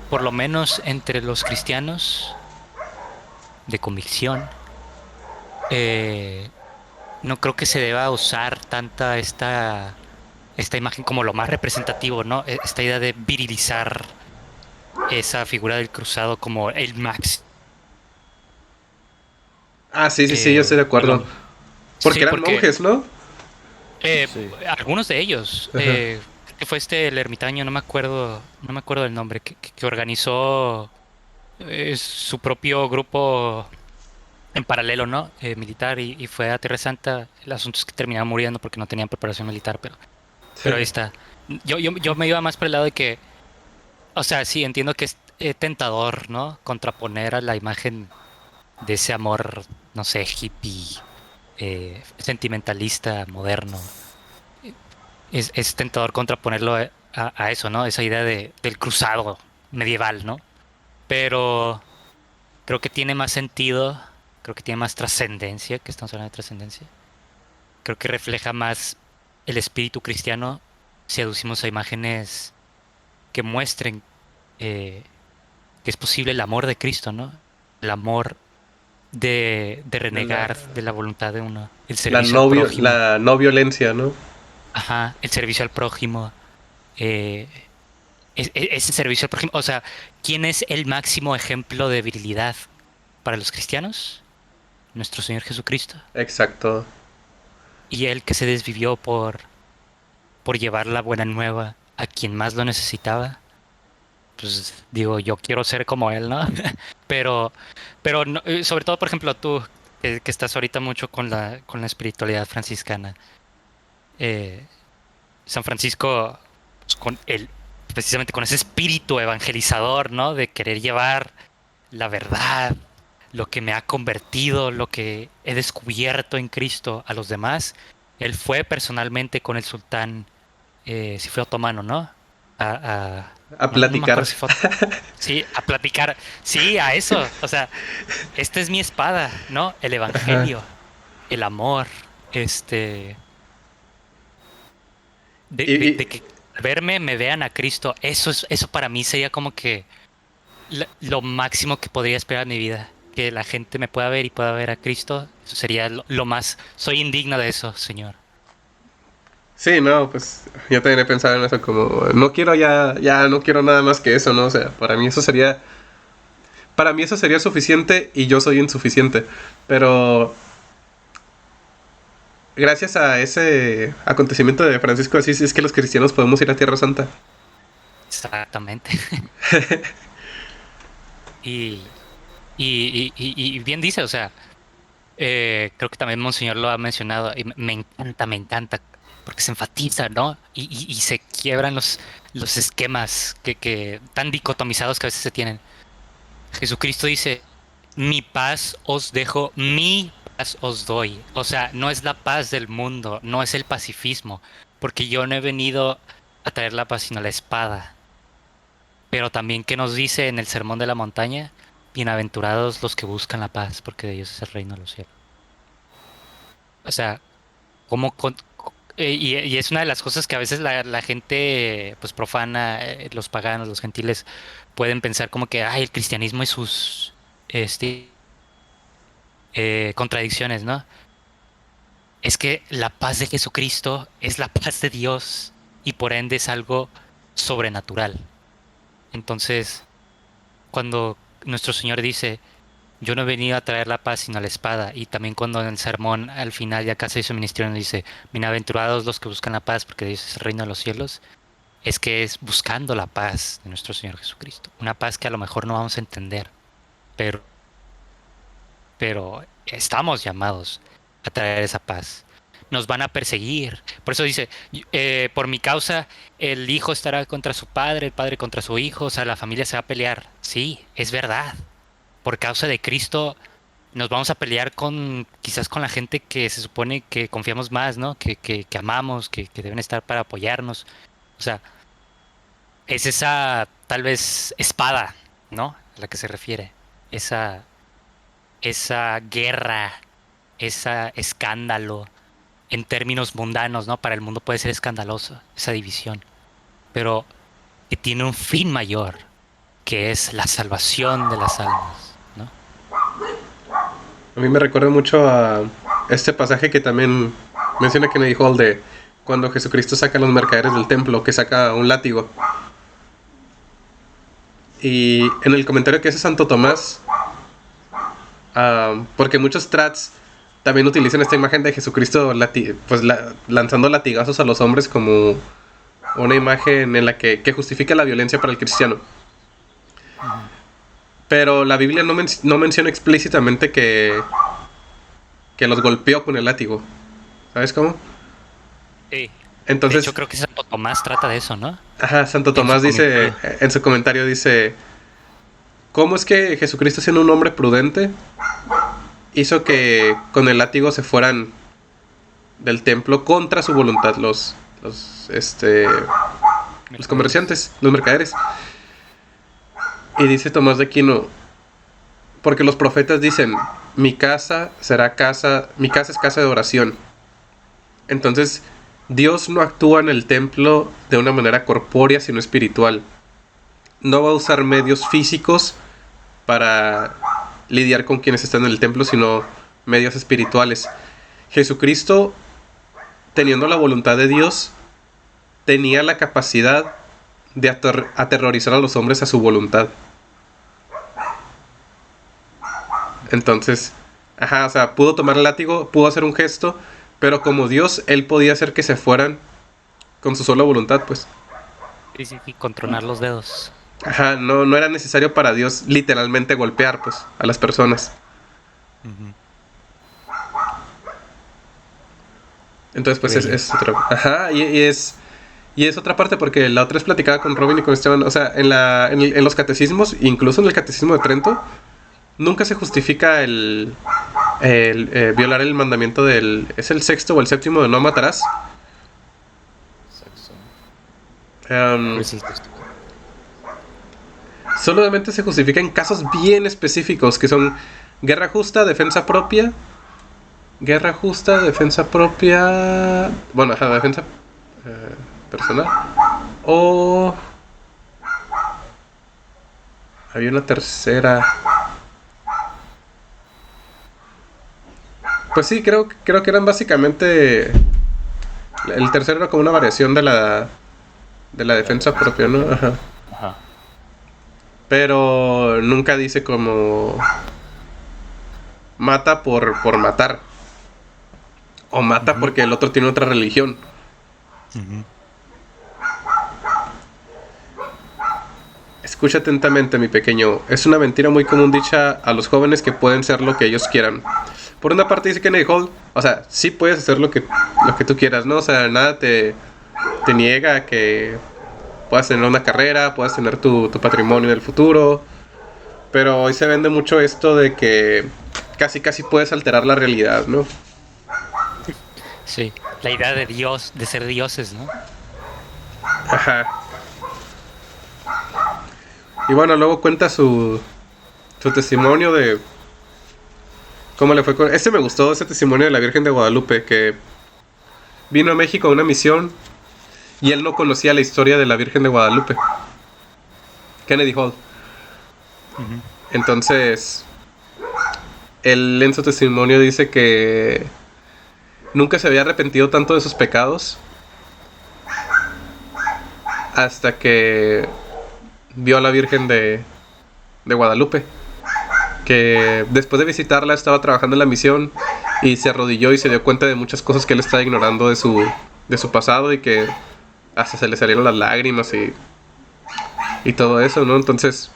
por lo menos entre los cristianos de convicción, eh, no creo que se deba usar tanta esta imagen como lo más representativo, ¿no? Esta idea de virilizar esa figura del cruzado como el max. Ah, sí, sí, sí, yo estoy de acuerdo. Porque Sí, eran monjes, ¿no? Sí. algunos de ellos, Ajá. que fue el ermitaño, no me acuerdo del nombre, que organizó su propio grupo en paralelo, ¿no? Militar y fue a Tierra Santa. El asunto es que terminaron muriendo porque no tenían preparación militar, pero ahí está. Yo me iba más por el lado de que, o sea, sí, entiendo que es tentador, ¿no? Contraponer a la imagen de ese amor, no sé, hippie, sentimentalista, moderno. Es tentador contraponerlo a eso, ¿no? Esa idea del cruzado medieval, ¿no? Pero creo que tiene más sentido, creo que tiene más trascendencia, que estamos hablando de trascendencia. Creo que refleja más el espíritu cristiano si aducimos a imágenes que muestren que es posible el amor de Cristo, ¿no? El amor de La, renegar de la voluntad de uno, el servicio al prójimo, la no violencia, ¿no? ajá, el servicio al prójimo, eh, ese servicio al prójimo, o sea, ¿quién es el máximo ejemplo de virilidad para los cristianos? Nuestro Señor Jesucristo. Exacto. Y Él que se desvivió por llevar la buena nueva a quien más lo necesitaba. Pues digo, yo quiero ser como Él, ¿no? Pero, pero sobre todo, por ejemplo, tú, que estás ahorita mucho con la espiritualidad franciscana. eh, San Francisco, pues, precisamente con ese espíritu evangelizador, ¿no? De querer llevar la verdad, lo que me ha convertido, lo que he descubierto en Cristo a los demás. Él fue personalmente con el sultán, si fue otomano, ¿no? A No me acuerdo platicar. si fue. Sí, a platicar. Sí, a eso. O sea, esta es mi espada, ¿no? El Ajá. evangelio, el amor, este, Y, de y- que al verme me vean a Cristo. Eso para mí sería como que lo máximo que podría esperar en mi vida. Que la gente me pueda ver y pueda ver a Cristo. Eso sería lo más. Soy indigno de eso, Señor. sí, no, pues yo también he pensado en eso como, no quiero ya no quiero nada más que eso, ¿no? O sea, para mí eso sería suficiente y yo soy insuficiente. Pero gracias a ese acontecimiento de Francisco de Asís es que los cristianos podemos ir a Tierra Santa. Exactamente. Y, y bien dice, o sea, creo que también Monseñor lo ha mencionado y me encanta, porque se enfatiza, ¿no? Y se quiebran los esquemas que tan dicotomizados que a veces se tienen. Jesucristo dice, mi paz os dejo, mi paz os doy. O sea, no es la paz del mundo, no es el pacifismo, porque yo no he venido a traer la paz, sino la espada. Pero también que nos dice en el Sermón de la Montaña, bienaventurados los que buscan la paz, porque de ellos es el reino de los cielos. O sea, como y es una de las cosas que a veces la gente pues profana, los paganos, los gentiles, pueden pensar como que ay, el cristianismo y sus este, contradicciones, ¿no? Es que la paz de Jesucristo es la paz de Dios y por ende es algo sobrenatural. Entonces, cuando nuestro Señor dice, yo no he venido a traer la paz sino la espada, y también cuando en el sermón al final ya casi su ministerio nos dice, bienaventurados los que buscan la paz porque de ellos es el reino de los cielos, es que es buscando la paz de nuestro Señor Jesucristo. Una paz que a lo mejor no vamos a entender, pero, pero estamos llamados a traer esa paz. Nos van a perseguir. Por eso dice, por mi causa el hijo estará contra su padre, el padre contra su hijo, o sea, la familia se va a pelear. Sí, es verdad. Por causa de Cristo nos vamos a pelear con quizás con la gente que se supone que confiamos más, ¿no? Que amamos, que deben estar para apoyarnos. O sea, es esa tal vez espada, ¿no? A la que se refiere. Esa, esa guerra, ese escándalo en términos mundanos, ¿no? Para el mundo puede ser escandaloso, esa división. Pero que tiene un fin mayor, que es la salvación de las almas, ¿no? A mí me recuerda mucho a este pasaje que también menciona Kennedy Hall de cuando Jesucristo saca a los mercaderes del templo, que saca un látigo. Y en el comentario que hace Santo Tomás, porque muchos trats también utilizan esta imagen de Jesucristo pues lanzando latigazos a los hombres como una imagen en la que justifica la violencia para el cristiano. Pero la Biblia no menciona explícitamente que los golpeó con el látigo. ¿Sabes cómo? Sí. Entonces, De hecho, creo que Santo Tomás trata de eso, ¿no? ajá, Santo En Tomás su dice, comentario. en su comentario dice, ¿cómo es que Jesucristo, siendo un hombre prudente, hizo que con el látigo se fueran del templo contra su voluntad los comerciantes, los mercaderes? Y dice Tomás de Aquino, porque los profetas dicen, mi casa es casa de oración. Entonces, Dios no actúa en el templo de una manera corpórea, sino espiritual. No va a usar medios físicos para lidiar con quienes están en el templo, sino medios espirituales. Jesucristo, teniendo la voluntad de Dios, tenía la capacidad de aterrorizar a los hombres a su voluntad. Entonces, ajá, o sea, pudo tomar el látigo, pudo hacer un gesto, pero como Dios, él podía hacer que se fueran con su sola voluntad, pues. Sí, sí, sí, controlar los dedos. Ajá, no era necesario para Dios literalmente golpear, pues, a las personas. Ujú. Entonces, pues, Bello. es otra. Ajá, y es otra parte porque la otra es platicada con Robin y con Esteban. O sea, en los catecismos, incluso en el catecismo de Trento, nunca se justifica el violar el mandamiento del... ¿Es el sexto o el séptimo de no matarás? Sexo. Pues sí, pues, Solamente se justifica en casos bien específicos, que son guerra justa, defensa propia. Guerra justa, defensa propia... Bueno, ajá, defensa personal. O... Había una tercera... Pues sí, creo que eran básicamente... El tercero era como una variación de la defensa propia, ¿no? Ajá. Ajá. Pero nunca dice como... Mata por matar. O mata porque el otro tiene otra religión. ujú. Escucha atentamente, mi pequeño. Es una mentira muy común dicha a los jóvenes que pueden ser lo que ellos quieran. Por una parte dice Kennedy Hall, o sea, sí puedes hacer lo que tú quieras, ¿no? O sea, nada te niega a que puedas tener una carrera, puedas tener tu patrimonio en el futuro. Pero hoy se vende mucho esto de que casi puedes alterar la realidad, ¿no? Sí, la idea de Dios, de ser dioses, ¿no? Ajá. Y bueno, luego cuenta su testimonio de cómo le fue con... Este me gustó, ese testimonio de la Virgen de Guadalupe, que vino a México a una misión y él no conocía la historia de la Virgen de Guadalupe. Kennedy Hall. Ujú. Entonces, él en su testimonio dice que nunca se había arrepentido tanto de sus pecados hasta que vio a la Virgen de Guadalupe, que después de visitarla estaba trabajando en la misión y se arrodilló y se dio cuenta de muchas cosas que él estaba ignorando de su pasado, y que hasta se le salieron las lágrimas y todo eso, ¿no? Entonces,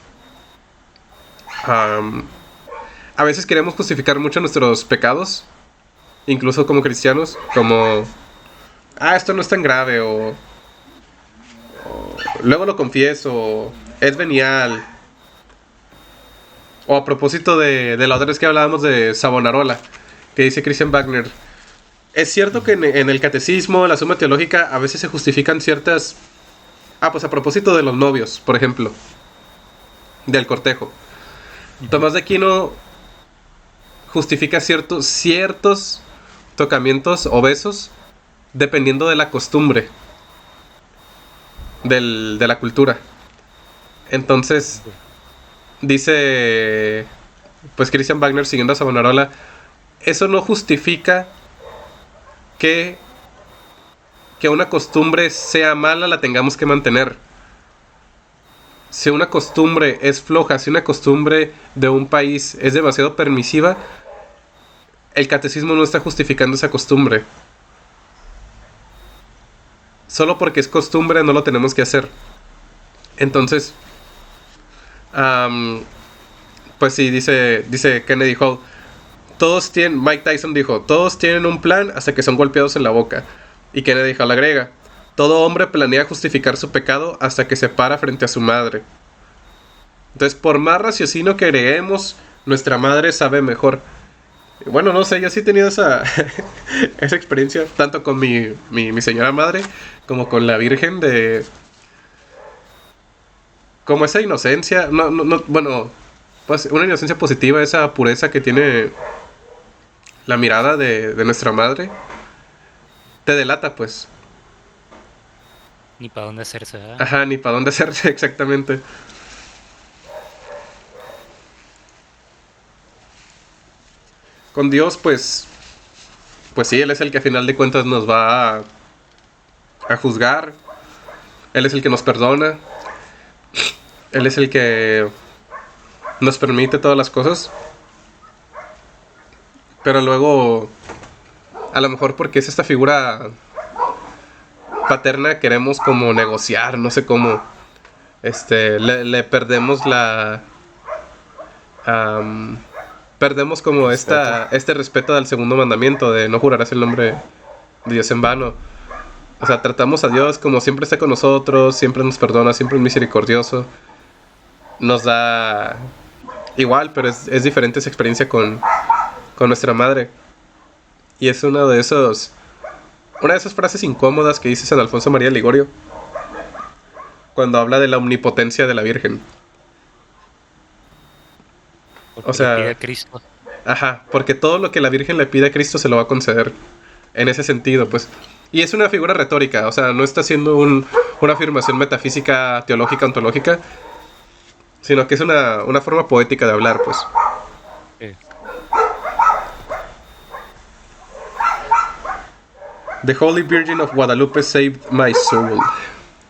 a veces queremos justificar mucho nuestros pecados, incluso como cristianos, como, esto no es tan grave, o luego lo confieso, o es venial. O a propósito de la otra vez que hablábamos de Savonarola, que dice Christian Wagner, es cierto que en el catecismo, la suma teológica, a veces se justifican ciertas... pues a propósito de los novios, por ejemplo, del cortejo. Tomás de Aquino justifica ciertos tocamientos o besos dependiendo de la costumbre de la cultura. Entonces, dice pues Christian Wagner, siguiendo a Savonarola, eso no justifica que una costumbre sea mala, la tengamos que mantener. Si una costumbre es floja, si una costumbre de un país es demasiado permisiva, el catecismo no está justificando esa costumbre. Solo porque es costumbre no lo tenemos que hacer. Entonces, pues sí, dice Kennedy Hall, Mike Tyson dijo, todos tienen un plan hasta que son golpeados en la boca. Y Kennedy Hall agrega, todo hombre planea justificar su pecado hasta que se para frente a su madre. Entonces, por más raciocinio que creemos, nuestra madre sabe mejor. Bueno, no sé, yo sí he tenido esa experiencia, tanto con mi señora madre, como con la Virgen, como esa inocencia, bueno, pues una inocencia positiva, esa pureza que tiene la mirada de nuestra madre, te delata, pues. Ni para dónde hacerse, ¿verdad? Ajá, ni para dónde hacerse, exactamente. Con Dios, pues sí, Él es el que a final de cuentas nos va a juzgar. Él es el que nos perdona. Él es el que nos permite todas las cosas. Pero luego, a lo mejor porque es esta figura paterna, queremos como negociar, no sé cómo. Le perdemos perdemos como este respeto al segundo mandamiento de no jurarás el nombre de Dios en vano. O sea, tratamos a Dios como siempre está con nosotros, siempre nos perdona, siempre es misericordioso. Nos da igual, pero es diferente esa experiencia con nuestra madre. Y es una de esas frases incómodas que dice San Alfonso María Ligorio cuando habla de la omnipotencia de la Virgen. Porque o sea, le pide a Cristo. Ajá, porque todo lo que la Virgen le pide a Cristo se lo va a conceder. En ese sentido, pues. Y es una figura retórica, o sea, no está haciendo una afirmación metafísica, teológica, ontológica, sino que es una forma poética de hablar, pues. Sí. The Holy Virgin of Guadalupe saved my soul.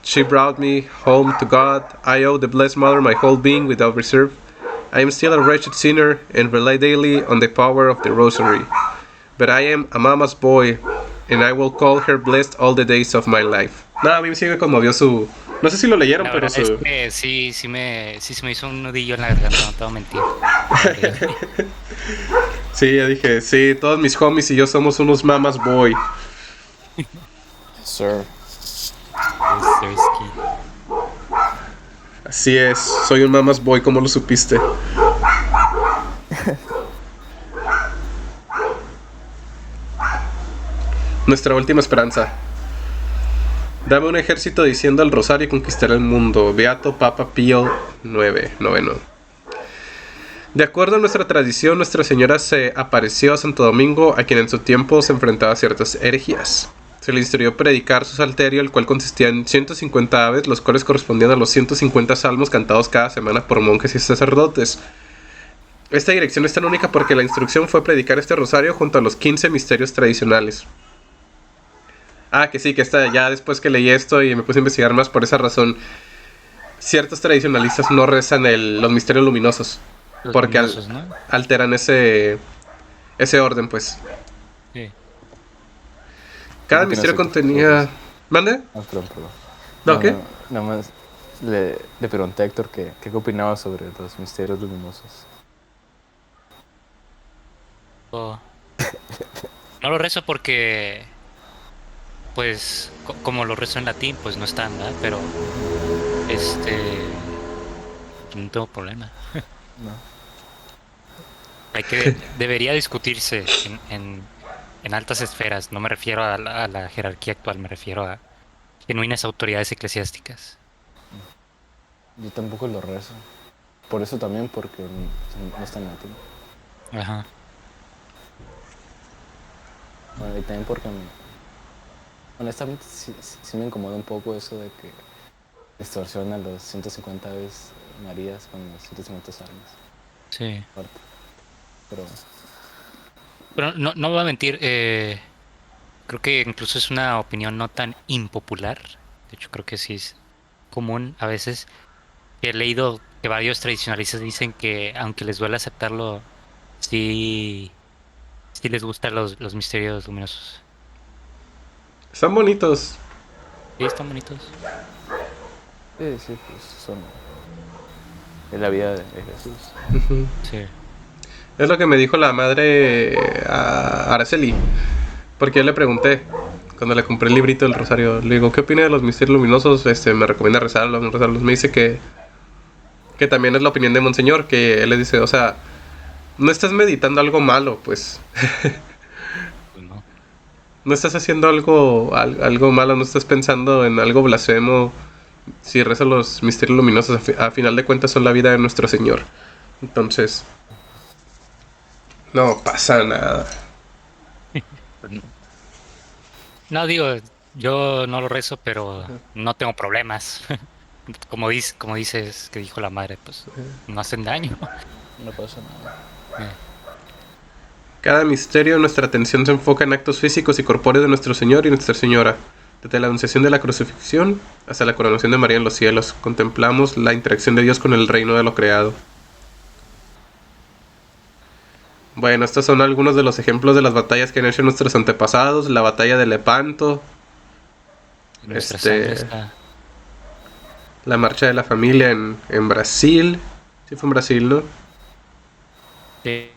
She brought me home to God. I owe the Blessed Mother my whole being without reserve. I am still a wretched sinner and rely daily on the power of the Rosary. But I am a mama's boy, and I will call her blessed all the days of my life. No, a mí sí me conmovió su... No sé si lo leyeron, La pero verdad es que sí se me hizo un nudillo en la garganta, no te voy a mentir. Sí, ya dije, sí, todos mis homies y yo somos unos mama's boy. Sir. Así es, soy un mama's boy, ¿cómo lo supiste? Nuestra última esperanza. Dame un ejército diciendo el rosario y conquistaré el mundo. Beato Papa Pío IX, noveno. De acuerdo a nuestra tradición, Nuestra Señora se apareció a Santo Domingo, a quien en su tiempo se enfrentaba a ciertas herejías. Se le instruyó predicar su salterio, el cual consistía en 150 aves, los cuales correspondían a los 150 salmos cantados cada semana por monjes y sacerdotes. Esta dirección es tan única porque la instrucción fue predicar este rosario junto a los 15 misterios tradicionales. Que sí, que ya después que leí esto y me puse a investigar más, por esa razón ciertos tradicionalistas no rezan los misterios luminosos. Los Porque luminosos, ¿no? alteran ese orden, pues. Sí. Cada ¿Cómo que misterio nosotros? contenía... ¿Mande? Perdón. ¿No, qué? Nada más le pregunté a Héctor qué opinaba sobre los misterios luminosos. O- No lo rezo porque, pues, como lo rezo en latín, pues no están, ¿verdad? Pero, no tengo problema. No. Debería discutirse en altas esferas. No me refiero a la jerarquía actual, me refiero a genuinas autoridades eclesiásticas. Yo tampoco lo rezo. Por eso también, porque no está en latín. Ajá. Bueno, y también porque honestamente sí me incomoda un poco eso de que distorsiona los 150 Aves Marías con los 150 salmos. Sí. Aparte. Pero Pero no voy a mentir, creo que incluso es una opinión no tan impopular. De hecho, creo que sí es común a veces. He leído que varios tradicionalistas dicen que, aunque les duele aceptarlo, sí, sí les gustan los misterios luminosos. Están bonitos. Sí, están bonitos. sí, pues son. Es la vida de Jesús. Sí. Es lo que me dijo la madre a Araceli. Porque yo le pregunté, cuando le compré el librito del Rosario, le digo, ¿qué opina de los misterios luminosos? Me recomienda rezarlos, no rezarlos. Me dice que también es la opinión de Monseñor, que él le dice, o sea, no estás meditando algo malo, pues. Pues no. No estás haciendo algo malo, no estás pensando en algo blasfemo. Si rezas los misterios luminosos, a final de cuentas son la vida de nuestro Señor. Entonces, no pasa nada. No, digo, yo no lo rezo, pero no tengo problemas. Como dices que dijo la madre, pues no hacen daño. No pasa nada. Cada misterio, nuestra atención se enfoca en actos físicos y corpóreos de nuestro Señor y Nuestra Señora. Desde la anunciación de la crucifixión hasta la coronación de María en los cielos, contemplamos la interacción de Dios con el reino de lo creado. Bueno, estos son algunos de los ejemplos de las batallas que han hecho nuestros antepasados. La batalla de Lepanto, Nuestra sangre está. la marcha de la familia en Brasil. Sí fue en Brasil, ¿no? Sí.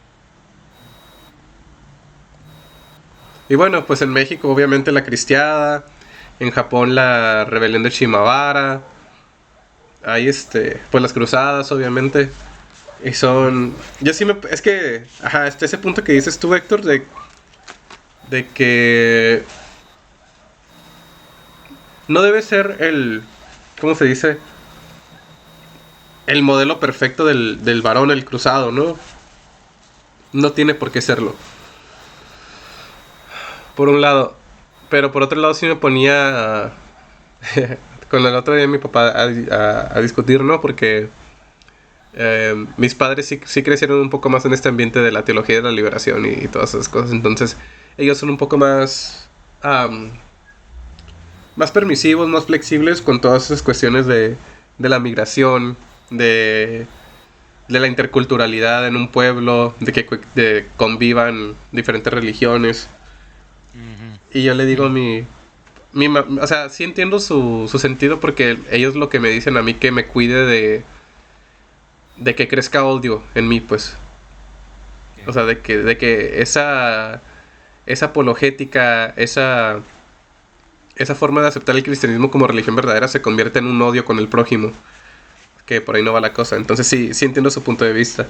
Y bueno, pues en México obviamente la cristiada. En Japón la rebelión de Shimabara. Ahí pues las cruzadas obviamente. Y son... Yo sí me... Es que... Ajá, hasta ese punto que dices tú, Héctor, de que... No debe ser ¿cómo se dice? El modelo perfecto del varón, el cruzado, ¿no? No tiene por qué serlo. Por un lado. Pero por otro lado sí me ponía... con el otro día mi papá a discutir, ¿no? Porque... mis padres sí crecieron un poco más en este ambiente de la teología de la liberación y todas esas cosas. Entonces, ellos son un poco más más permisivos, más flexibles con todas esas cuestiones de la migración, de la interculturalidad en un pueblo, de que convivan diferentes religiones. Ujú. Y yo le digo a o sea, sí entiendo su sentido, porque ellos lo que me dicen a mí, que me cuide de que crezca odio en mí, pues. O sea, de que esa apologética, esa forma de aceptar el cristianismo como religión verdadera se convierte en un odio con el prójimo. Que por ahí no va la cosa. Entonces sí entiendo su punto de vista.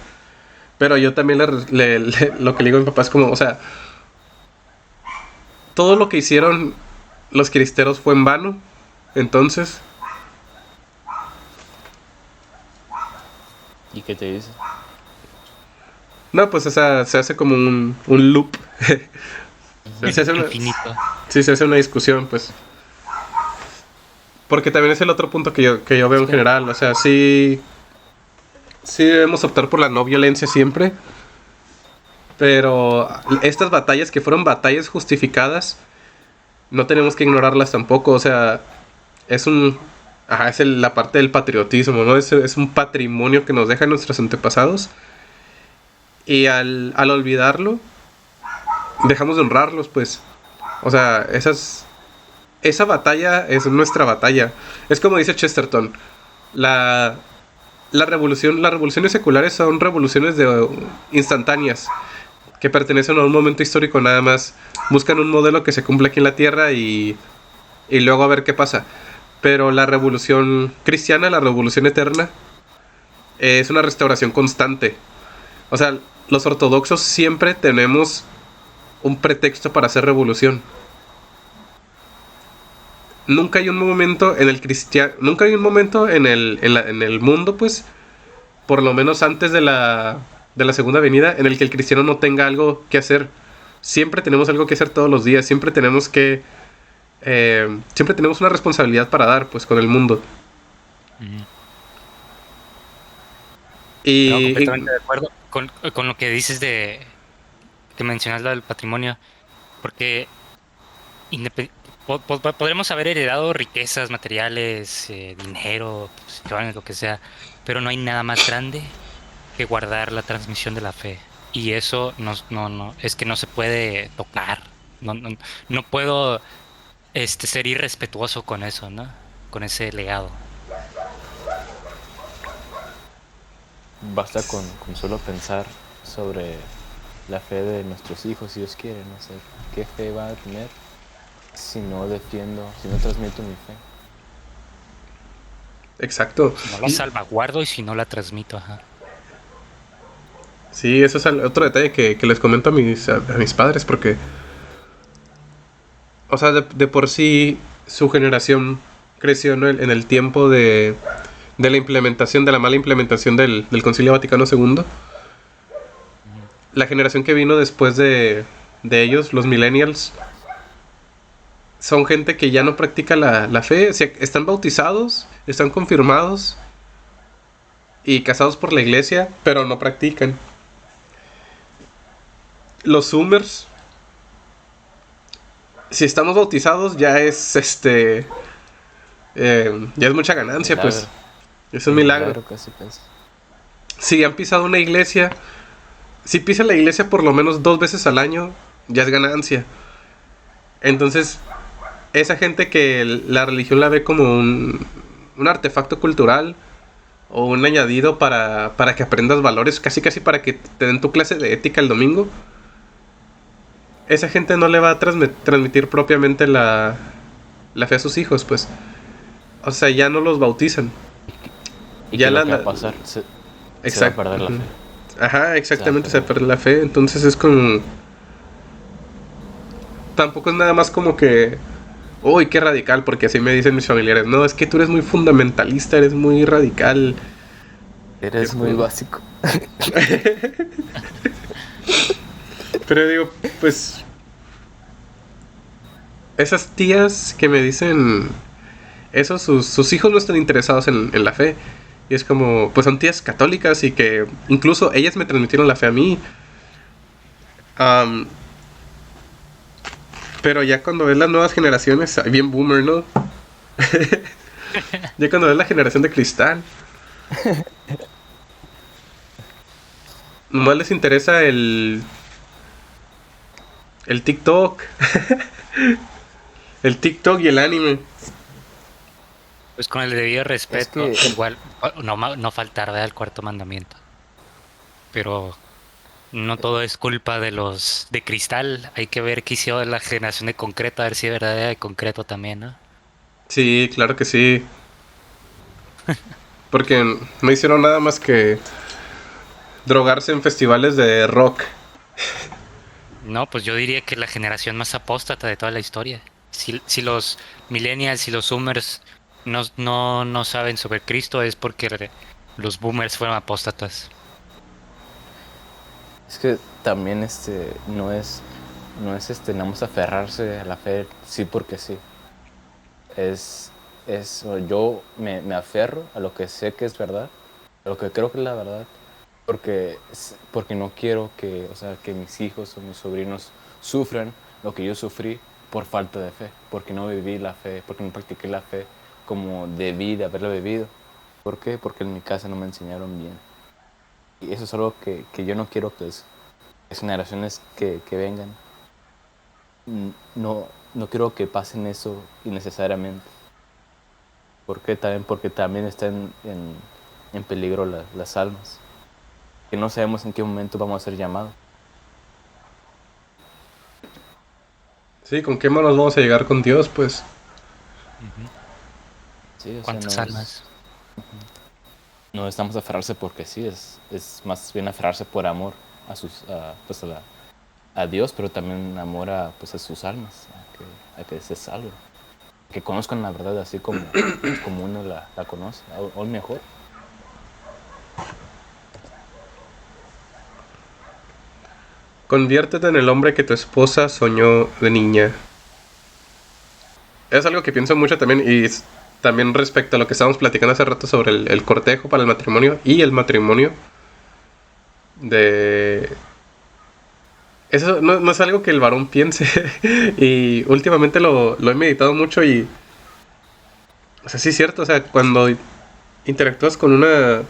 Pero yo también lo que le digo a mi papá es como, o sea, todo lo que hicieron los cristeros fue en vano. Entonces, ¿Y qué te dice? no, pues o sea, se hace como un loop. Se hace Infinito. Sí, se hace una discusión, pues. Porque también es el otro punto que yo veo en general. O sea, sí debemos optar por la no violencia siempre. Pero estas batallas que fueron batallas justificadas, no tenemos que ignorarlas tampoco. O sea, es un Ajá, es la parte del patriotismo, ¿no? Es un patrimonio que nos dejan nuestros antepasados. Y al olvidarlo, dejamos de honrarlos, pues. O sea, esa batalla es nuestra batalla. Es como dice Chesterton, la, las revoluciones seculares son revoluciones instantáneas que pertenecen a un momento histórico nada más. Buscan un modelo que se cumpla aquí en la Tierra y luego a ver qué pasa. Pero la revolución cristiana, la revolución eterna, es una restauración constante. O sea, los ortodoxos siempre tenemos un pretexto para hacer revolución. Nunca hay un momento en el nunca hay un momento en el mundo, pues, por lo menos antes de la segunda venida, en el que el cristiano no tenga algo que hacer. Siempre tenemos algo que hacer todos los días, siempre tenemos una responsabilidad para dar, pues, con el mundo. Ujú. No, Y completamente de acuerdo con lo que dices de que mencionas lo del patrimonio, porque indepe- podremos haber heredado riquezas materiales, dinero, pues, lo que sea, pero no hay nada más grande que guardar la transmisión de la fe. Y eso no, es que no se puede tocar. No puedo ser irrespetuoso con eso, ¿no? Con ese legado. Basta con solo pensar sobre la fe de nuestros hijos, si Dios quiere, no sé qué fe va a tener si no defiendo, si no transmito mi fe. exacto. Si no la salvaguardo y si no la transmito, ajá. Sí, eso es otro detalle que les comento a mis padres, porque, o sea, de por sí su generación creció, ¿no? En el tiempo de la implementación, de la mala implementación del Concilio Vaticano II. Ujú. La generación que vino después de ellos, los millennials, son gente que ya no practica la fe. O sea, están bautizados, están confirmados y casados por la iglesia, pero no practican. Los Zoomers, si estamos bautizados, ya es mucha ganancia, Milagro, pues. Es un milagro. milagro casi casi. Si han pisado una iglesia, si pisan la iglesia por lo menos 2 veces al año, ya es ganancia. Entonces, esa gente que la religión la ve como un artefacto cultural o un añadido para que aprendas valores, casi casi para que te den tu clase de ética el domingo, esa gente no le va a transmitir propiamente la fe a sus hijos, pues. O sea, ya no los bautizan. ¿Y Ya qué es lo que va a pasar? Se va a exacto. perder la fe. Ajá, Se va a exactamente, se perder. pierde la fe. Entonces es como. Tampoco es nada más como que. Uy, qué radical, porque así me dicen mis familiares. No, es que tú eres muy fundamentalista, eres muy radical. Eres muy básico. Pero digo, pues. Esas tías que me dicen. Eso, sus hijos no están interesados en la fe. Y es como, pues son tías católicas y que incluso ellas me transmitieron la fe a mí. Am, pero ya cuando ves las nuevas generaciones, bien boomer, ¿no? Ya cuando ves la generación de cristal, nomás les interesa el TikTok, el TikTok y el anime. Pues con el debido respeto, que igual no faltar al cuarto mandamiento. Pero no todo es culpa de los de cristal. Hay que ver qué hizo la generación de concreto, a ver si es verdadera de concreto también, ¿no? Sí, claro que sí. Porque no hicieron nada más que drogarse en festivales de rock. No, pues yo diría que la generación más apóstata de toda la historia. Si los millennials y los zoomers no saben sobre Cristo es porque los boomers fueron apóstatas. es que también no es nada más aferrarse a la fe sí porque sí. Yo me aferro a lo que sé que es verdad, a lo que creo que es la verdad, porque no quiero que, o sea, que mis hijos o mis sobrinos sufran lo que yo sufrí por falta de fe, porque no viví la fe, porque no practiqué la fe, como debí de haberlo bebido. ¿Por qué? Porque en mi casa no me enseñaron bien. Y eso es algo que yo no quiero que las generaciones que vengan, no quiero que pasen eso innecesariamente. ¿Por qué? También porque también están en peligro las almas. Que no sabemos en qué momento vamos a ser llamados. Sí, ¿con qué manos vamos a llegar con Dios? Pues Sí, o sea, ¿Cuántas almas? no estamos a aferrarse porque sí, es más bien aferrarse por amor a Dios, pero también amor pues a sus almas, a que se salven, que conozcan la verdad así como uno la conoce, o mejor. conviértete en el hombre que tu esposa soñó de niña. Es algo que pienso mucho también y también respecto a lo que estábamos platicando hace rato sobre el cortejo para el matrimonio y el matrimonio. De... Eso no es algo que el varón piense y últimamente lo he meditado mucho y... O sea, sí es cierto, o sea, cuando interactúas con una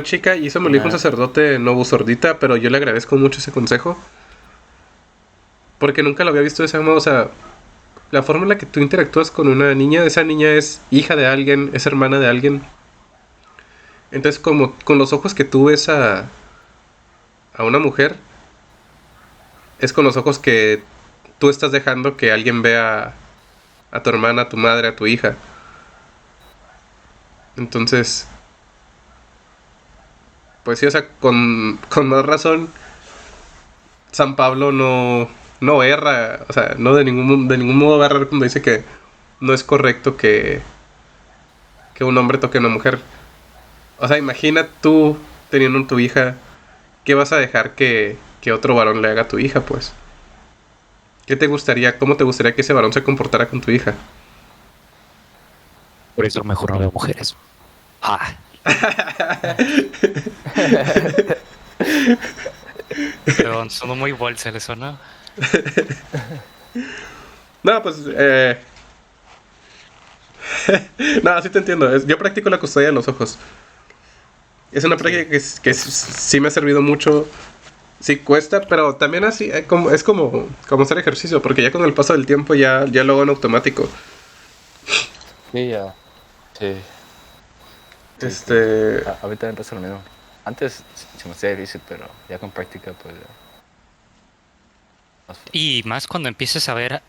chica, y eso me lo dijo un sacerdote no sordita, pero yo le agradezco mucho ese consejo. Porque nunca lo había visto de ese modo, o sea, la forma en la que tú interactúas con una niña, esa niña es hija de alguien, es hermana de alguien. Entonces, como con los ojos que tú ves a una mujer, es con los ojos que tú estás dejando que alguien vea a tu hermana, a tu madre, a tu hija. Entonces, pues sí, o sea, con más razón, San Pablo no erra, o sea, no de ningún modo va a errar cuando dice que no es correcto que un hombre toque a una mujer. O sea, imagina tú teniendo tu hija, ¿qué vas a dejar que otro varón le haga a tu hija, pues? ¿Qué te gustaría, cómo te gustaría que ese varón se comportara con tu hija? Por eso mejor no veo mujeres. Ah, perdón, sonó muy bolsa eso, ¿no? No, pues, no, sí te entiendo. Yo practico la custodia de los ojos. Es una práctica que sí me ha servido mucho. Sí cuesta, pero también así es como hacer ejercicio, porque ya con el paso del tiempo ya lo hago en automático. Sí, ya. Sí. Ahorita me pasa lo mismo. Antes se me hacía difícil, pero ya con práctica, pues ya. Y más cuando empieces a ver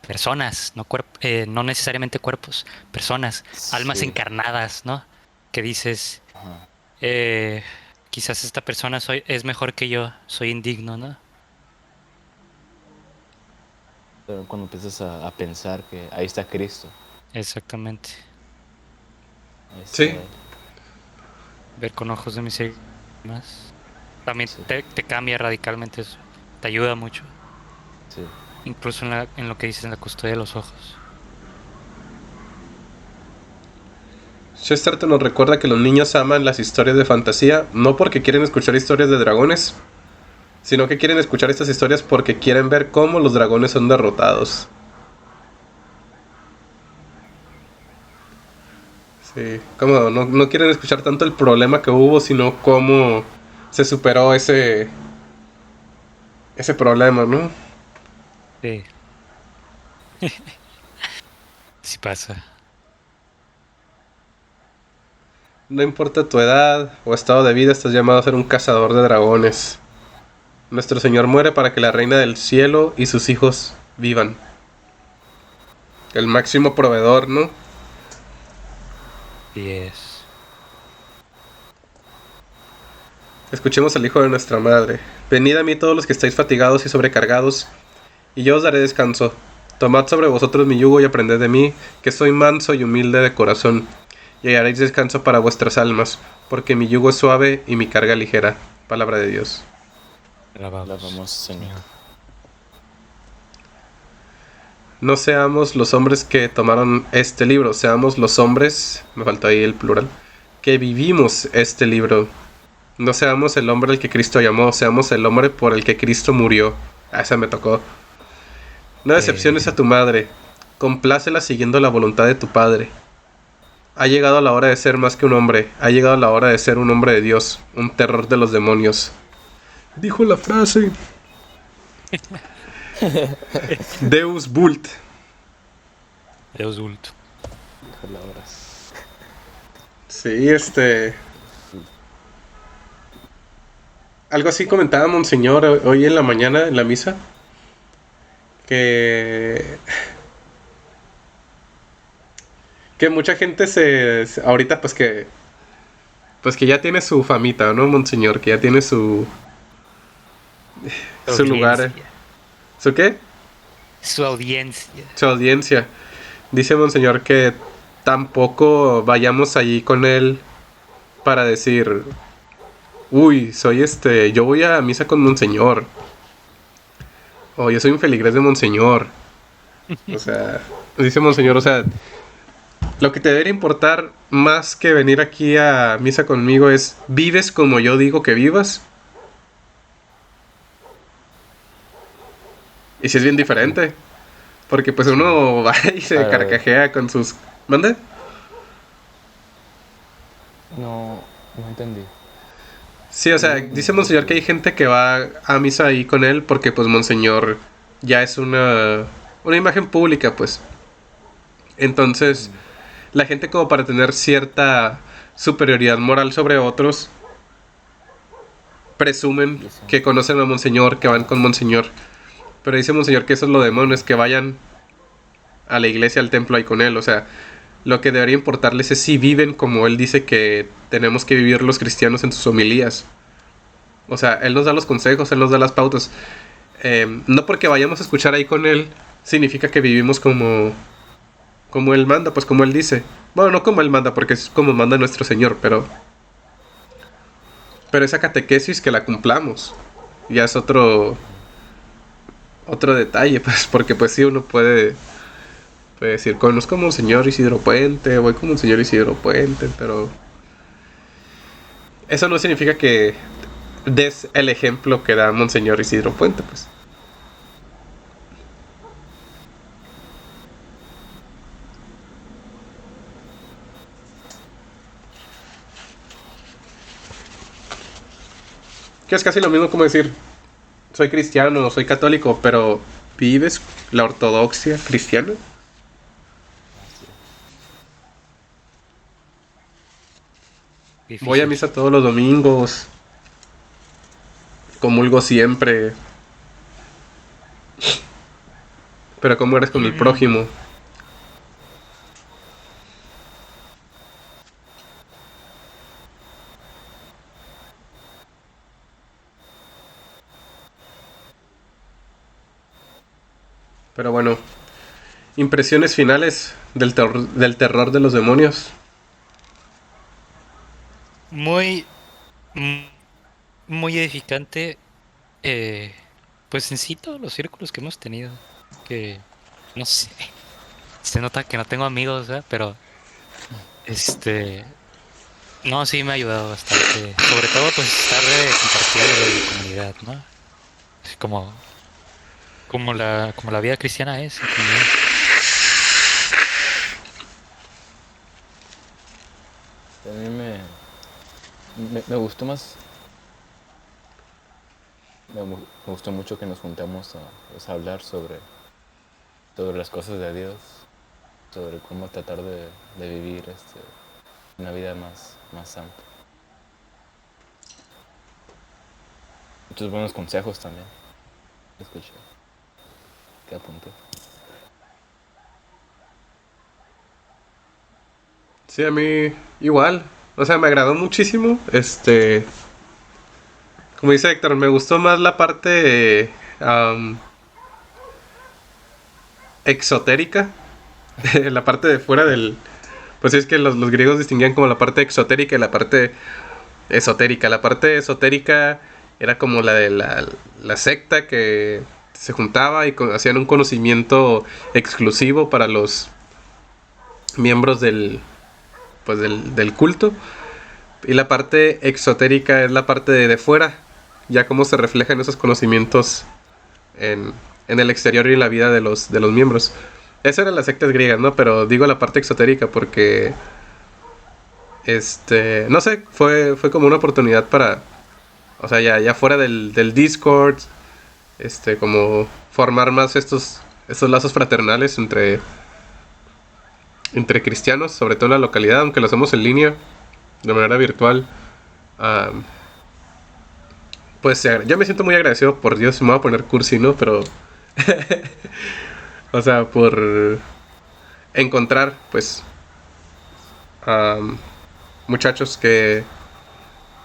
personas, no necesariamente cuerpos, personas, almas Sí. encarnadas, ¿no? Que dices, Ajá. quizás esta persona es mejor que yo, soy indigno, ¿no? Pero cuando empiezas a pensar que ahí está Cristo, Exactamente. ahí está Sí. Él. Ver con ojos de misericordia más. También Sí. te cambia radicalmente eso. Te ayuda mucho. Sí. Incluso en lo que dices en la custodia de los ojos. Chesterton nos recuerda que los niños aman las historias de fantasía no porque quieren escuchar historias de dragones, sino que quieren escuchar estas historias porque quieren ver cómo los dragones son derrotados. Sí, como no quieren escuchar tanto el problema que hubo, sino cómo se superó ese problema, ¿no? Sí. Sí pasa. No importa tu edad o estado de vida, estás llamado a ser un cazador de dragones. Nuestro Señor muere para que la Reina del Cielo y sus hijos vivan. El máximo proveedor, ¿no? Sí es. Escuchemos al Hijo de nuestra Madre. Venid a mí todos los que estáis fatigados y sobrecargados, y yo os daré descanso. Tomad sobre vosotros mi yugo y aprended de mí, que soy manso y humilde de corazón, y hallaréis descanso para vuestras almas, porque mi yugo es suave y mi carga ligera. Palabra de Dios. Alabamos, Señor. No seamos los hombres que tomaron este libro, seamos los hombres, me faltó ahí el plural, que vivimos este libro. No seamos el hombre al que Cristo llamó, seamos el hombre por el que Cristo murió. Esa me tocó. No decepciones a tu madre. Complácela siguiendo la voluntad de tu padre. Ha llegado la hora de ser más que un hombre. Ha llegado la hora de ser un hombre de Dios. Un terror de los demonios. Dijo la frase. Deus Vult. Deus Vult. Palabras. Sí, algo así comentaba Monseñor hoy en la mañana en la misa. Que mucha gente ahorita pues que ya tiene su famita, ¿no, Monseñor? Que ya tiene su lugar. Audiencia. ¿Su qué? Su audiencia. Su audiencia. Dice Monseñor que tampoco vayamos allí con él para decir, uy, yo voy a misa con Monseñor. O yo soy un feligrés de Monseñor. O sea, dice Monseñor, o sea, lo que te debería importar más que venir aquí a misa conmigo es, ¿vives como yo digo que vivas? Y si es bien diferente. Porque pues uno va y se carcajea con sus... ¿Mande? No entendí. Sí, o sea, dice Monseñor que hay gente que va a misa ahí con él porque pues Monseñor ya es una imagen pública, pues. Entonces, la gente como para tener cierta superioridad moral sobre otros, presumen que conocen a Monseñor, que van con Monseñor. Pero dice Monseñor que eso es lo de menos, que vayan a la iglesia, al templo ahí con él. O sea, lo que debería importarles es si viven como él dice que tenemos que vivir los cristianos en sus homilías. O sea, él nos da los consejos, él nos da las pautas. No porque vayamos a escuchar ahí con él, significa que vivimos como él manda, pues como él dice. Bueno, no como él manda, porque es como manda nuestro Señor, pero esa catequesis que la cumplamos. Ya es otro detalle, pues, porque pues sí uno puede decir, conozco a Monseñor Isidro Puente, voy con Monseñor Isidro Puente, pero eso no significa que des el ejemplo que da Monseñor Isidro Puente, pues. Que es casi lo mismo como decir, soy cristiano, soy católico, pero ¿vives la ortodoxia cristiana? Difícil. Voy a misa todos los domingos, comulgo siempre, pero ¿cómo eres con el prójimo? Pero bueno, impresiones finales del terror de los demonios. Muy edificante. Pues en sí todos los círculos que hemos tenido. Que no sé. Se nota que no tengo amigos, ¿verdad? Pero no, sí me ha ayudado bastante. Sobre todo pues estar compartiendo de comunidad, ¿no? Es como la vida cristiana es en comunidad. A mí me gustó más. Me gustó mucho que nos juntamos a hablar sobre las cosas de Dios, sobre cómo tratar de vivir una vida más santa. Muchos buenos consejos también. Escuché. ¿Qué apunté? Sí, a mí igual. O sea, me agradó muchísimo. Como dice Héctor, me gustó más la parte exotérica. La parte de fuera del... Pues es que los griegos distinguían como la parte exotérica y la parte esotérica. La parte esotérica era como la de la secta que se juntaba y hacían un conocimiento exclusivo para los miembros del culto. Y la parte exotérica es la parte de fuera, ya cómo se reflejan esos conocimientos en en el exterior y en la vida de los miembros. Esa eran las sectas griegas, ¿no? Pero digo la parte exotérica porque, no sé, fue como una oportunidad para, o sea, ya fuera del Discord, como formar más estos lazos fraternales entre cristianos, sobre todo en la localidad, aunque lo hacemos en línea, de manera virtual. Am, pues ya me siento muy agradecido por Dios, me voy a poner cursi, ¿no? Pero, o sea, por encontrar, pues, am, muchachos que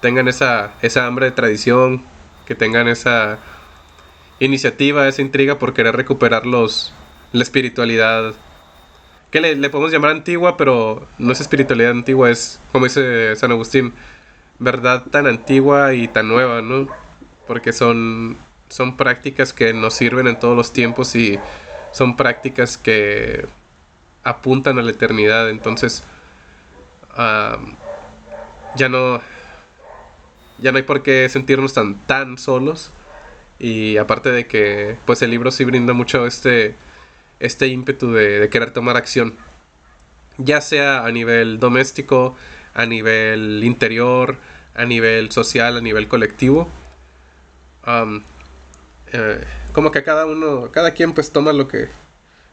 tengan esa hambre de tradición, que tengan esa iniciativa, esa intriga por querer recuperar la espiritualidad que le podemos llamar antigua, pero no es espiritualidad antigua, es, como dice San Agustín, verdad tan antigua y tan nueva, ¿no? Porque son prácticas que nos sirven en todos los tiempos y son prácticas que apuntan a la eternidad. Entonces, ah, ya no, ya no hay por qué sentirnos tan solos. Y aparte de que, pues el libro sí brinda mucho este ímpetu de querer tomar acción, ya sea a nivel doméstico, a nivel interior, a nivel social, a nivel colectivo. Am, Como que cada quien pues toma lo que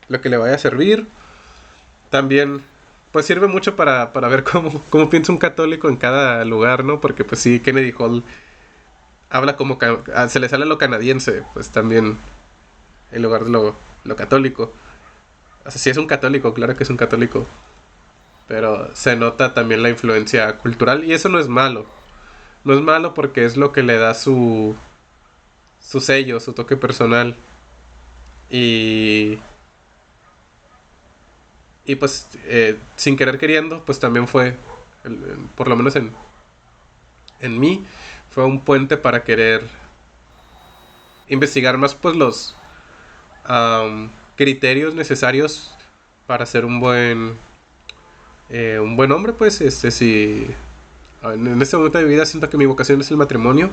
le vaya a servir. También pues sirve mucho para ver cómo piensa un católico en cada lugar, ¿no? Porque pues sí, Kennedy Hall habla como se le sale lo canadiense, pues también en lugar de lo católico. O sea, sí es un católico, claro que es un católico, pero se nota también la influencia cultural y eso no es malo. No es malo porque es lo que le da su sello, su toque personal. Y, y pues sin querer queriendo, pues también fue, por lo menos en mí, fue un puente para querer investigar más pues los criterios necesarios para ser un buen hombre, pues si en este momento de mi vida siento que mi vocación es el matrimonio,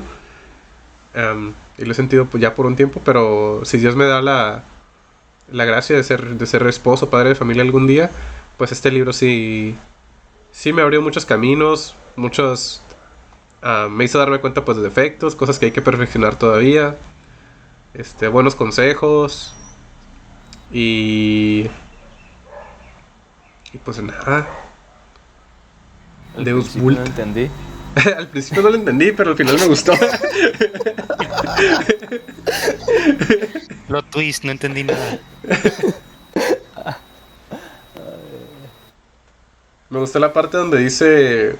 y lo he sentido pues ya por un tiempo, pero si Dios me da la gracia de ser esposo, padre de familia algún día, pues este libro sí me abrió muchos caminos, me hizo darme cuenta pues de defectos, cosas que hay que perfeccionar todavía, buenos consejos y pues nada. Al Deus principio Vult. no entendí. Al principio no lo entendí, pero al final me gustó. Plot twist, no entendí nada. Me gustó la parte donde dice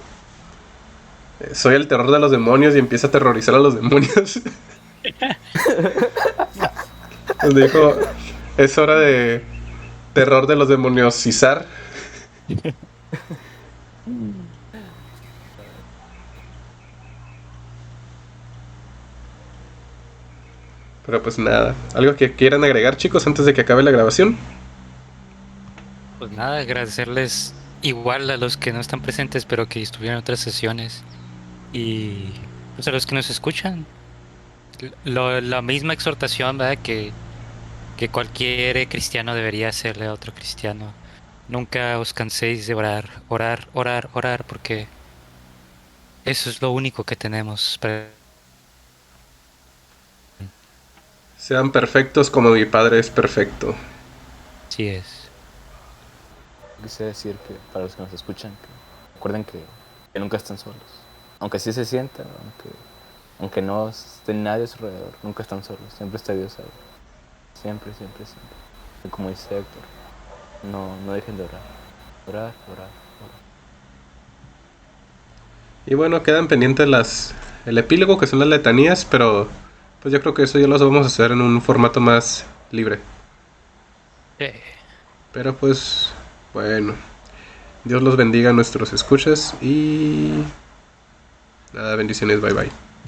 soy el terror de los demonios y empieza a aterrorizar a los demonios. Donde dijo es hora de terror de los demoniosizar. Pero pues nada, algo que quieran agregar, chicos, antes de que acabe la grabación. Pues nada, agradecerles igual a los que no están presentes, pero que estuvieron en otras sesiones. Y pues a los que nos escuchan. La misma exhortación, ¿verdad? Que cualquier cristiano debería hacerle a otro cristiano. Nunca os canséis de orar, orar, orar, orar, porque eso es lo único que tenemos. Sean perfectos como mi Padre es perfecto. Así es. Quise decir que para los que nos escuchan, recuerden que nunca están solos. Aunque sí se sientan, aunque no esté nadie a su alrededor, nunca están solos. Siempre está Dios ahí. Siempre, siempre, siempre. Y como dice Héctor, no dejen de orar. Orar, orar, orar. Y bueno, quedan pendientes el epílogo, que son las letanías, pero pues yo creo que eso ya lo vamos a hacer en un formato más libre. Pero pues, bueno, Dios los bendiga a nuestros escuchas y nada, bendiciones, bye bye.